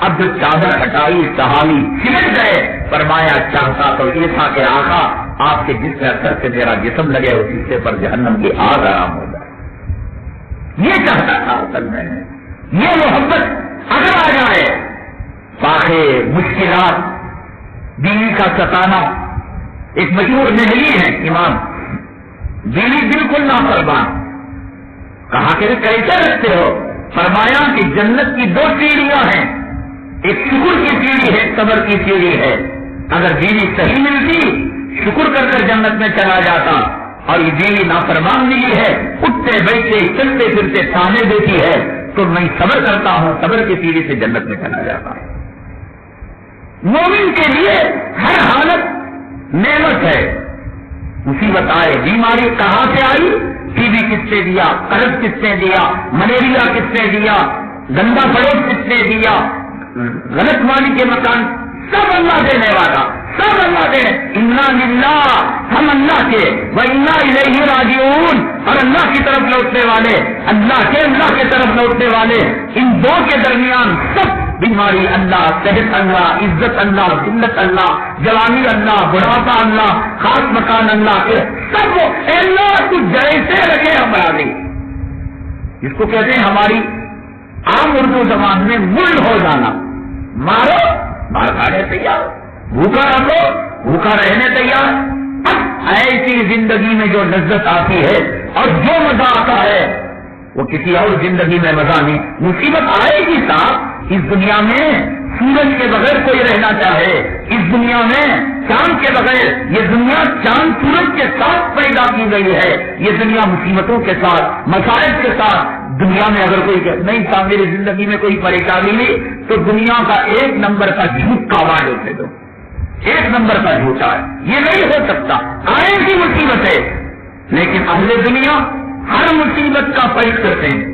اب جو چادر ہٹائی صحابی چمٹ گئے. فرمایا چاہتا تو یہ تھا کہ آقا آپ کے جس اثر سے میرا جسم لگے اس حصے پر جہنم کی آگ آرام ہو جائے. یہ چاہتا تھا اصل میں. یہ محبت اگر آ جائے، واقع مشکلات، بیوی کا ستانا. ایک مشہور نہلی ہے امام، بیوی بالکل نافرمان. کہا کہ کیسے رکھتے ہو. فرمایا کہ جنت کی دو سیڑھیاں ہیں، ایک شکر کی سیڑھی ہے، صبر کی سیڑھی ہے. اگر بیوی صحیح ملتی شکر کر کر جنت میں چلا جاتا، اور یہ بیوی نافرمان ملی ہے، اٹھتے بیٹھتے چلتے پھرتے تانے دیتی ہے، تو میں صبر کرتا ہوں، صبر کی سیڑھی سے جنت میں چلا جاتا ہوں. مومن کے لیے ہر حالت نعمت ہے. مصیبت آئے، بیماری کہاں سے آئی، ٹی بی کس نے دیا، قرض کس نے دیا، ملیریا کس نے دیا، گندا فروغ کس نے دیا، غلط مانی کے مکان، سب اللہ دینے والا، سب اللہ دے. انا للہ، ہم اللہ کے، وانا الیہ راجعون، اور اللہ کی طرف لوٹنے والے، اللہ کے طرف لوٹنے والے. ان دو کے درمیان سب بیماری اللہ، صحت اللہ، عزت اللہ، ذلت اللہ، جوانی اللہ، بڑھاپا اللہ، خاص مکان اللہ کے سب اللہ کو جیسے لگے ہم راضی. جس کو کہتے ہیں ہماری عام اردو زبان میں مل ہو جانا. مارو مار کھانے تیار، بھوکا رکھو بھوکا رہنے تیار. اب ایسی زندگی میں جو لذت آتی ہے اور جو مزہ آتا ہے وہ کسی اور زندگی میں مزہ نہیں. مصیبت آئے گی صاحب. اس دنیا میں سورج کے بغیر کوئی رہنا چاہے، اس دنیا میں چاند کے بغیر، یہ دنیا چاند سورج کے ساتھ پیدا کی گئی ہے. یہ دنیا مصیبتوں کے ساتھ، مسائل کے ساتھ. دنیا میں اگر کوئی نہیں تھا میری زندگی میں کوئی پریشانی نہیں، تو دنیا کا ایک نمبر کا جھوٹ کا وعدہ دے دو، ایک نمبر کا جھوٹا ہے. یہ نہیں ہو سکتا. آئے گی مصیبت ہے، لیکن اہل دنیا ہر مصیبت کا فیصلہ کرتے ہیں.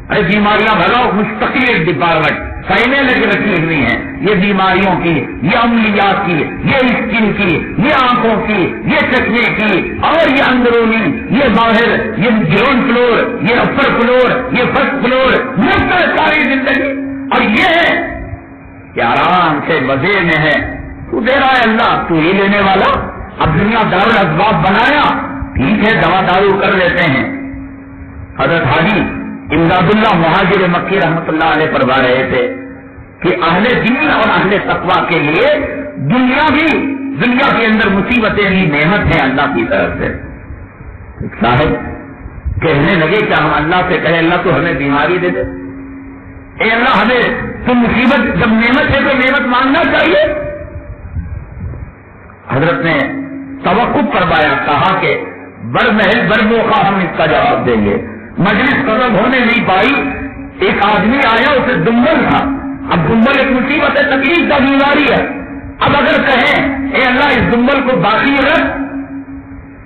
ارے بیماریاں بھگاؤ، مستقل ایک ڈپارٹمنٹ فائلیں لگ رکھی ہوئی ہیں. یہ بیماریوں کی، یہ عملیات کی، یہ اسکن کی، یہ آنکھوں کی، یہ چشمے کی، اور یہ اندرونی، یہ باہر، یہ گراؤنڈ فلور، یہ اپر فلور، یہ فرسٹ فلور، مختلف ساری زندگی. اور یہ ہے کہ آرام سے مزے میں ہے. تو دے رہا ہے اللہ، تو ہی لینے والا. اب دنیا دارالاسباب بنایا، ٹھیک ہے دوا دارو کر لیتے ہیں. حضرت حاجی امداد اللہ مہاجر مکی رحمت اللہ علیہ فرما رہے تھے کہ اہل دین اور اہل تقویٰ کے لیے دنیا کے اندر مصیبتیں بھی نعمت ہیں اللہ کی طرف سے. صاحب کہنے لگے کہ ہم اللہ سے کہیں اللہ تو ہمیں بیماری دے دے. اے اللہ ہمیں تو مصیبت جب نعمت ہے تو نعمت مانگنا چاہیے. حضرت نے توقف فرمایا, کہا کہ بر محل بر موقع ہم اس کا جواب دیں گے. مجلس ختم ہونے نہیں پائی, ایک آدمی آیا, اسے دمبل تھا. اب دمبل ایک مصیبت ہے, تکلیف کا بیماری ہے. اب اگر کہیں اے اللہ اس دمبل کو باقی رکھ,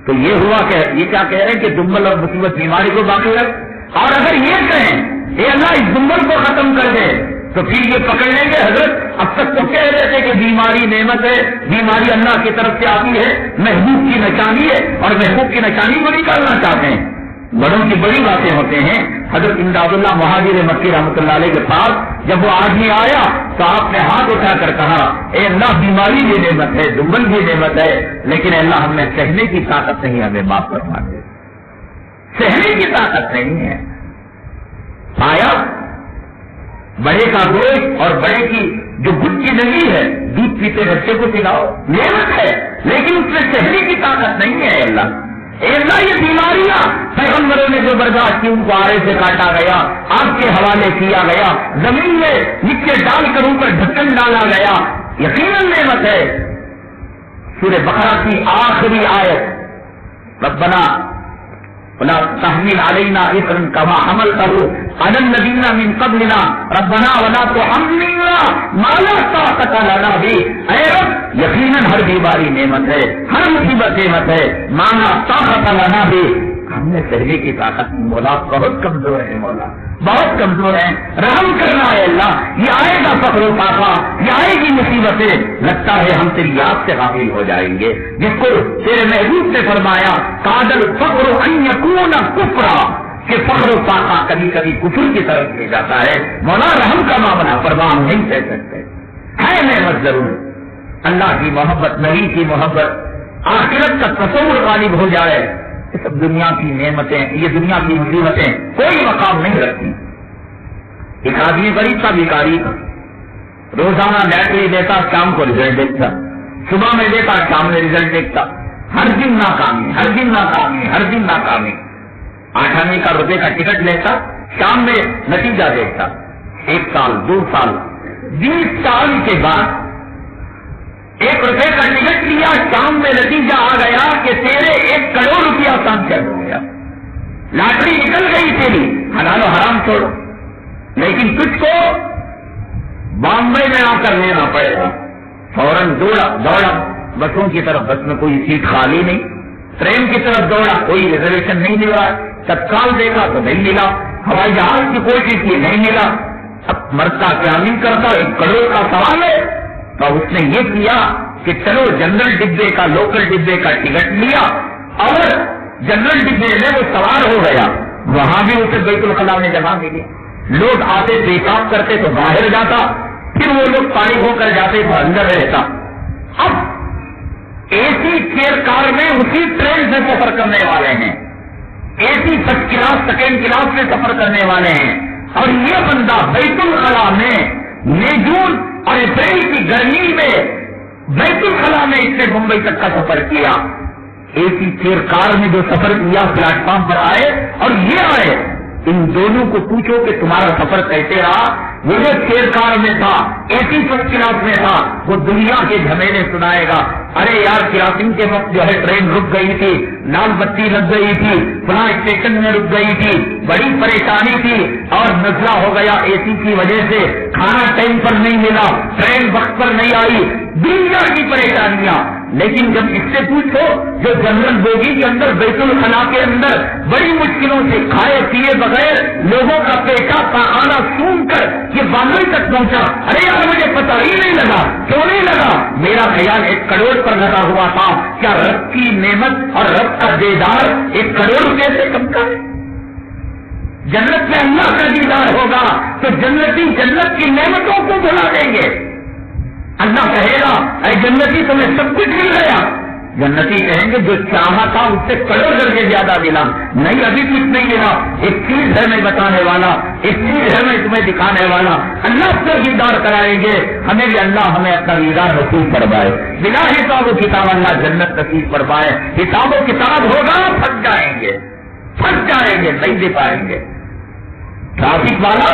تو یہ ہوا کہ یہ کیا کہہ رہے ہیں کہ دمبل اور مصیبت بیماری کو باقی رکھ. اور اگر یہ کہیں اے اللہ اس دمبل کو ختم کر دے, تو پھر یہ پکڑ لیں گے حضرت اب تک تو کہہ رہے تھے کہ بیماری نعمت ہے, بیماری اللہ کی طرف سے آتی ہے, محبوب کی نشانی ہے, اور محبوب کی نشانی کو نکالنا چاہتے ہیں. بڑوں کی بڑی باتیں ہوتے ہیں. حضرت امداد اللہ مہاجر مکی رحمۃ اللہ علیہ کے پاس جب وہ آدمی آیا تو آپ نے ہاتھ اٹھا کر کہا اے اللہ بیماری بھی نعمت ہے, دمبل بھی نعمت ہے, لیکن اے اللہ ہمیں سہنے کی طاقت نہیں, ہمیں معاف فرما دے. سہنے کی طاقت نہیں ہے. آیا بڑے کا گوشت اور بڑے کی جو گچی نہیں ہے, دودھ پیتے بچے کو پلاؤ, نعمت ہے, لیکن اس میں سہنے کی طاقت نہیں ہے. اللہ اے اللہ یہ بیماریاں پیغمبروں نے جو برداشت کی ان کو آرے سے کاٹا گیا, آگ کے حوالے کیا گیا, زمین میں نیچے ڈال کر اوپر ڈھکن ڈالا گیا, یقیناً نعمت ہے. سورہ بقرہ کی آخری آیت ربنا ولا تحمل علينا إصرا كما حملته على الذين من قبلنا ربنا ولا تحملنا ما لا طاقة لنا به. اے رب یقیناً ہر بیماری نعمت ہے, ہر مصیبت نعمت ہے, ما لا طاقة لنا به. ہم نے سہنے کی طاقت مولا بہت کمزور ہے, مولا بہت کمزور ہے, رحم کرنا ہے اللہ. یہ آئے گا فقر و فاقہ, یہ آئے گی مصیبتیں, لگتا ہے ہم تیری یاد سے غافل ہو جائیں گے. جس کو تیرے محبوب نے فرمایا کادل فقر ان یکون کفرا, کہ فقر و فاقہ کبھی کبھی کفر کی طرف لے جاتا ہے. مولا رحم کا معاملہ فرما ہم نہیں کہہ سکتے. ہے نعمت ضرور, اللہ کی محبت, نبی کی محبت, آخرت کا تصور غالب ہو جائے. یہ سب دنیا کی نعمتیں, یہ دنیا کی مصیبتیں کوئی مقام نہیں رکھتی. ایک آدمی غریب کا بھکاری تھا, روزانہ بیٹری دیتا, شام کو رزلٹ دیکھتا, صبح میں دیتا, شام میں رزلٹ دیکھتا, ہر دن ناکامی, ہر دن ناکامی, ہر دن ناکامی. 8 آنے کا روپے کا ٹکٹ لیتا, شام میں نتیجہ دیکھتا. 1 سال, 2 سال, 20 سال کے بعد 1 روپے کا ٹکٹ لیا, شام میں نتیجہ آ گیا کہ تیرے 1 کروڑ روپیہ سانچر ہو گیا. لاٹری نکل گئی تیری, حلال و حرام چھوڑو, لیکن تجھ کو بامبئی میں آ کر لینا پڑے گا. فوراً دوڑا بسوں کی طرف, بس میں کوئی سیٹ خالی نہیں. ٹرین کی طرف دوڑا, کوئی ریزرویشن نہیں ملا. تتکال دیکھا تو نہیں ملا. ہوائی جہاز کی کوشش کی, نہیں ملا. اب مرتا کیا نہیں کرتا, 1 کروڑ کا سوال ہے. تو اس نے یہ کیا کہ چلو جنرل ڈبے کا, لوکل ڈبے کا ٹکٹ لیا, اور جنرل ڈبے میں وہ سوار ہو گیا. وہاں بھی اسے بیت الخلا میں جگہ ملی. لوگ آتے پیشاب کرتے تو باہر جاتا, پھر وہ لوگ پانی ہو کر جاتے تو اندر رہتا. اب اے سی چیئر کار میں اسی ٹرین سے سفر کرنے والے ہیں, اے سی 1st کلاس 2nd کلاس میں سفر کرنے والے ہیں, اور یہ بندہ بیت الخلا میں مئی جون اور اپریل کی گرمی میں بیت الخلا میں اس نے ممبئی تک کا سفر کیا. اے سی چیئر کار میں جو سفر کیا, پلیٹ فارم پر آئے اور یہ آئے. ان دونوں کو پوچھو کہ تمہارا سفر کیسے رہا. وہ جو چیئر کار میں تھا, اے سی 1st کلاس میں تھا, وہ دنیا کے جھمیلے سنائے گا. ارے یار کراسنگ کے وقت جو ہے ٹرین رک گئی تھی, لال بتی لگ گئی تھی, فلاں اسٹیشن میں رک گئی تھی, بڑی پریشانی تھی, اور نزلہ ہو گیا اے سی کی وجہ سے, کھانا ٹائم پر نہیں ملا, ٹرین وقت پر نہیں آئی, دنیا کی پریشانیاں. لیکن جب اس سے پوچھو جو جنرل بوگی کے اندر بیت الخلا کے اندر بڑی مشکلوں سے کھائے پیے بغیر لوگوں کا پیشاب کا آنا سون کر یہ بامبئی تک پہنچا, ارے یار مجھے پتہ ہی نہیں لگا, کیوں نہیں لگا, میرا خیال 1 کروڑ پر لگا ہوا تھا. کیا رب کی نعمت اور رب کا دیدار 1 کروڑ روپے سے کم کا ہے؟ جنت میں اللہ کا دیدار ہوگا تو جنتی جنت کی نعمتوں کو بھلا دیں گے. اللہ کہے گا اے جنتی تمہیں سب کچھ مل گیا. جنتی کہیں گے جو چاہا تھا اس سے کروڑ درجے زیادہ ملا. نہیں ابھی کچھ نہیں ملا. ایک چیز ہے میں بتانے والا, ایک چیز ہے میں تمہیں دکھانے والا. اللہ سے دیدار کرائیں گے, ہمیں بھی اللہ ہمیں اپنا دیدار نصیب فرمائے. بلا حساب و کتاب اللہ جنت نصیب فرمائے. حساب و کتاب ہوگا, پھنس جائیں گے, نہیں دے پائیں گے. ٹرافک والا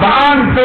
500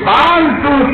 500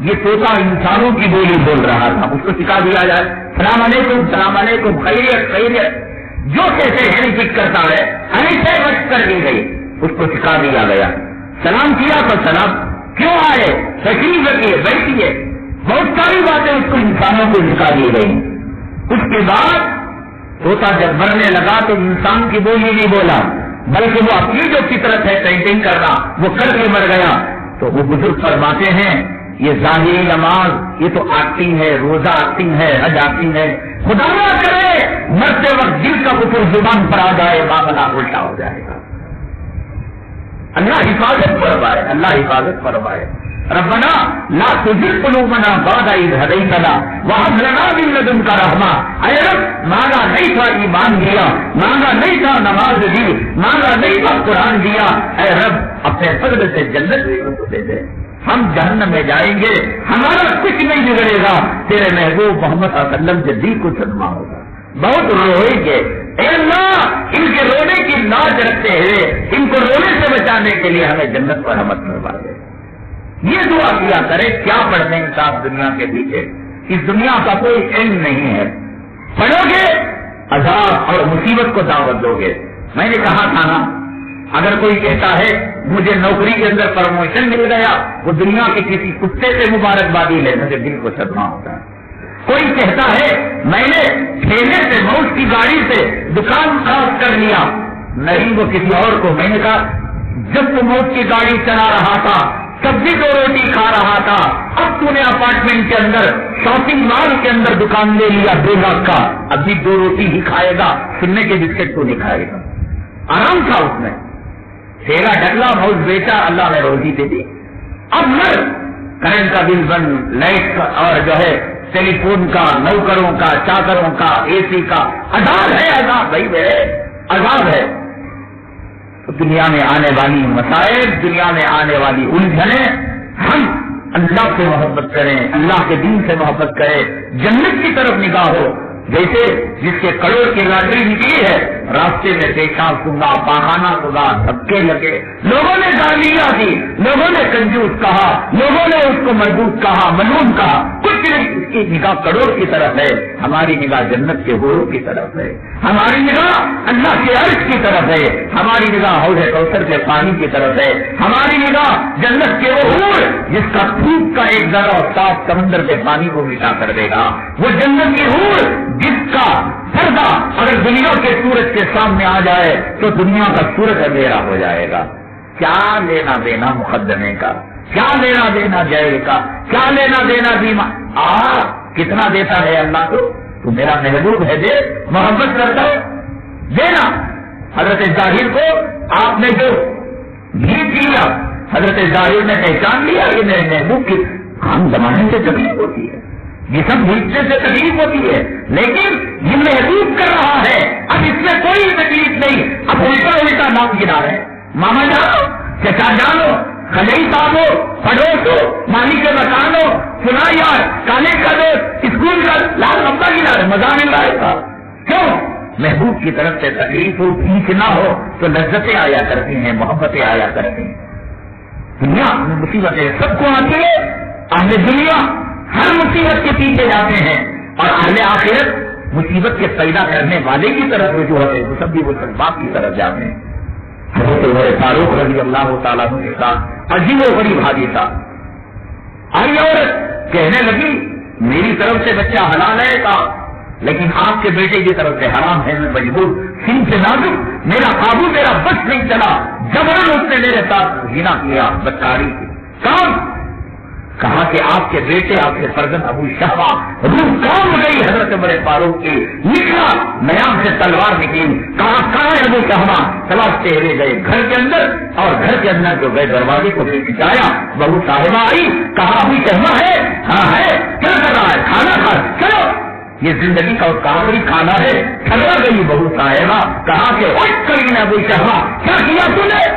یہ طوطا انسانوں کی بولی بول رہا تھا، اس کو سکھا دیا جائے سلام علیکم خیریت خیریت، جو کیسے ہینڈ کرتا ہے ہمیشہ وقت کر دی گئی، اس کو سکھا دیا گیا، سلام کیا تو سلام، کیوں آئے، تشریف رکھیے بیٹھیے، بہت ساری باتیں اس کو انسانوں کو سکھا دی گئی۔ اس کے بعد طوطا جب مرنے لگا تو انسان کی بولی نہیں بولا، بلکہ وہ اپنی جو فطرت ہے پینٹنگ کرنا وہ کر کے مر گیا۔ تو وہ بزرگ فرماتے ہیں یہ ظاہری نماز یہ تو آتی ہے، روزہ آتی ہے، حج آتی ہے، خدا نہ کرے مرتے وقت دل کا کفر زبان پر آ جائے، معاملہ الٹا ہو جائے گا۔ اللہ حفاظت فرمائے، اللہ حفاظت فرمائے۔ ربنا لا تزغ قلوبنا بعد إذ هديتنا وهب لنا من لدنك رحمة۔ اے رب مانگا نہیں تھا ایمان دیا، مانگا نہیں تھا نماز دی، مانگا نہیں تھا قرآن دیا، اے رب اپنے فضل سے جنت دے دے، ہم جہنم میں جائیں گے، ہمارا کچھ نہیں بگڑے گا، تیرے محبوب محمد صلی اللہ علیہ وسلم سے دل کو صدمہ ہوگا، بہت روئیں گے۔ اے اللہ ان کے رونے کی لاج رکھتے ہوئے ان کو رونے سے بچانے کے لیے ہمیں جنت پر رحمت فرما دے۔ یہ دعا کیا کرے، کیا پڑھنے انصاف دنیا کے پیچھے، اس دنیا کا کوئی علم نہیں ہے، پڑھو گے عذاب اور مصیبت کو دعوت دو گے۔ میں نے کہا تھا نا، اگر کوئی کہتا ہے مجھے نوکری کے اندر پروموشن مل گیا، وہ دنیا کے کسی کتے سے مبارکبادی لینے سے دل کو صدمہ ہوتا ہے۔ کوئی کہتا ہے میں نے ٹھیلے سے موت کی گاڑی سے دکان خراب کر لیا، نہیں وہ کسی اور کو، میں نے کہا جب تو موت کی گاڑی چلا رہا تھا تب بھی 2 روٹی کھا رہا تھا، اب تو نے اپارٹمنٹ کے اندر شاپنگ مال کے اندر دکان لے لیا 2 لاکھ کا، اب بھی 2 روٹی ہی کھائے گا، سننے کے بسکٹ تو نہیں کھائے گا۔ آرام تھا اس میں، ٹھیلا ڈھکلا موت بیچا، اللہ نے روزی دے دی، اب مر، کرنٹ کا بل بند، لائٹ کا اور جو ہے ٹیلی فون کا، نوکروں کا، چاکروں کا، اے سی کا، عذاب ہے، عذاب بھائی میرے عذاب ہے۔ تو دنیا میں آنے والی مسائل، دنیا میں آنے والی الجھنیں، ہم اللہ سے محبت کریں، اللہ کے دین سے محبت کریں، جنت کی طرف نگاہ ہو۔ جیسے جس کے کروڑ کی لاٹری نکلی ہے، راستے میں پیشاب سنگا، پاخانہ سنگا، دھکے لگے، لوگوں نے گالیاں دی، لوگوں نے کنجوس کہا، لوگوں نے اس کو مردود کہا، ملعون کہا، کچھ نہیں، اس کی نگاہ کروڑ کی طرف ہے، ہماری نگاہ جنت کے حوروں کی طرف ہے، ہماری نگاہ اللہ کے عرش کی طرف ہے، ہماری نگاہ حوض کوثر کے پانی کی طرف ہے، ہماری نگاہ جنت کے وہ حور جس کا پھوک کا ایک ذرہ صاف سمندر کے پانی کو مٹا کر دے گا، وہ جنت کی حور جس کا پردہ اگر دنیا کے سورج کے سامنے آ جائے تو دنیا کا سورج اندھیرا ہو جائے گا۔ کیا لینا دینا مقدمے کا، کیا لینا دینا جائے کا، کیا لینا دینا بیما، کتنا دیتا ہے اللہ تو میرا محبوب ہے، دے، محبت کرتا ہو دینا۔ حضرت ظاہر کو آپ نے جو بھیج دیا، حضرت ظاہر نے پہچان لیا کہ میرے محبوب کی خام زمانے سے تکلیف ہوتی ہے، جسم بھیجنے سے تکلیف ہوتی ہے، لیکن یہ محبوب کر رہا ہے، اب اس میں کوئی تکلیف نہیں، اب الٹا الٹا نام گنا رہے، ماما جانو، چچا جانو، خجئی صاحب ہو، پڑوس ہو، مالک کے مکان ہو، سنا یار کالج کا دوست، اسکول کا لال لمبا گنا رہے، مزہ مل رہا ہے صاحب، کیوں؟ محبوب کی طرف سے تکلیف ہو، کھینچ نہ ہو تو لذتیں آیا کرتی ہیں، محبتیں آیا کرتی ہیں۔ دنیا میں مصیبتیں سب کو آتی ہے، اہل دنیا ہر مصیبت کے پیچھے جاتے ہیں، اور اہل آخرت مصیبت کے پیدا کرنے والے کی طرف رجوع ہوتے ہیں، وہ سب بھی وہ سلباب کی طرف جاتے ہیں۔ حضرت عمر فاروق رضی اللہ تعالیٰ عنہ کے ساتھ عجیب و غریب حادثہ آئی، عورت کہنے لگی میری طرف سے بچہ حلال ہے کا، لیکن آپ کے بیٹے کی طرف سے حرام ہے، میں مجبور، سن سے نازک، میرا قابو، میرا بس نہیں چلا، جبرن اس نے میرے ساتھ زنا کیا، بدکاری کی، کام کہا کہ آپ کے بیٹے، آپ کے فرزند ابو شہبہ، روح کام گئی حضرت عمر فاروق کی، نکلا میام سے تلوار نکلی، کہاں ہے ابو شہبہ، تلاشتے ہوئے گئے گھر کے اندر، اور گھر کے اندر جو گئے دروازے کو پھٹایا، بہو صاحبہ آئی، کہا ابو شہبہ ہے، ہاں ہے، کیا کر رہا ہے، کھانا کھا، چلو یہ زندگی کا آخری کھانا ہے، ٹھگا گئی بہو صاحبہ، کہا کہ اٹھ کر ابو شہبہ کیا کیا تم نے؟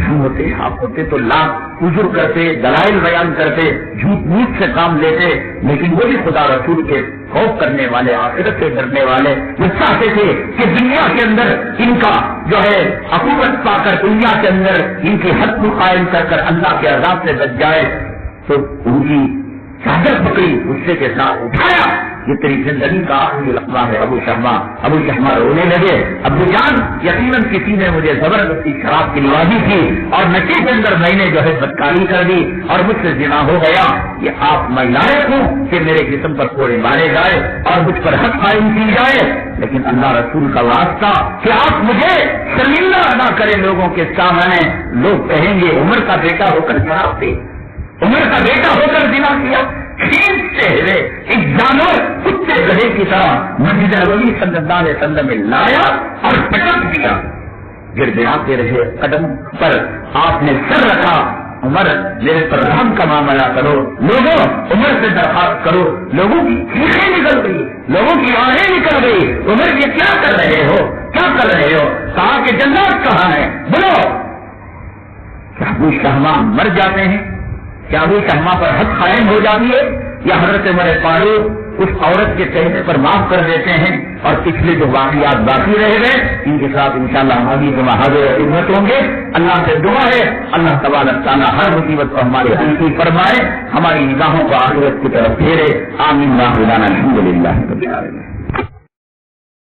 ہوتے آپ ہوتے تو لاکھ عذر کرتے، دلائل بیان کرتے، جھوٹ موٹ سے کام لیتے، لیکن وہ بھی خدا رسول کے خوف کرنے والے، آخرت سے ڈرنے والے، وہ چاہتے تھے کہ دنیا کے اندر ان کا جو ہے عقوبت پا کر، دنیا کے اندر ان کی حد کو قائم کر کر اللہ کے عذاب سے بچ جائے۔ تو ان کی چادر پکڑی، غصے کے ساتھ اٹھایا، یہ تیری زندگی کا آخری لقبہ ہے ابو شہما رونے لگے، ابو جان یقیناً کسی نے مجھے زبردستی شراب کی نوازی کی اور نشے کے اندر میں نے جو ہے بدکاری کر دی اور مجھ سے زنا ہو گیا، یہ آپ میں لائق ہوں کہ میرے جسم پر کوڑے مارے جائے اور مجھ پر حد قائم کی جائے، لیکن اللہ رسول کا واسطہ کہ آپ مجھے شرمندہ نہ کریں لوگوں کے سامنے، لوگ کہیں گے عمر کا بیٹا ہو کر شراب پی، عمر کا بیٹا ہو کر زنا کیا، کھینچتے ہوئے ایک جانور کتے گدھے کی طرح مسجد نبوی صلی اللہ علیہ وسلم میں لایا اور پٹک دیا، گڑگڑاتے رہے قدم پر، آپ نے سر رکھا، عمر میرے پر رحم کا معاملہ کرو، لوگوں عمر سے درخواست کرو، لوگوں کی چیخیں نکل گئی، لوگوں کی آہیں نکل گئی، عمر یہ کیا کر رہے ہو، کیا کر رہے ہو؟ کہا کہ جنات کہاں ہے؟ بولو، کیا ابو شہما مر جاتے ہیں؟ کیا ابو شہما پر حد قائم ہو جاتی ہے؟ یا حضرت عمر فاروق اس عورت کے کہنے پر معاف کر دیتے ہیں اور پچھلے جو واقعات باقی رہ گئے ان کے ساتھ انشاءاللہ ہم ابھی جمع حاضر خدمت ہوں گے۔ اللہ سے دعا ہے اللہ تبارک تعالیٰ ہر مصیبت کو ہمارے حل کی فرمائے، ہماری نگاہوں کو آخرت کی طرف پھیرے، آمین۔ الحمد للہ۔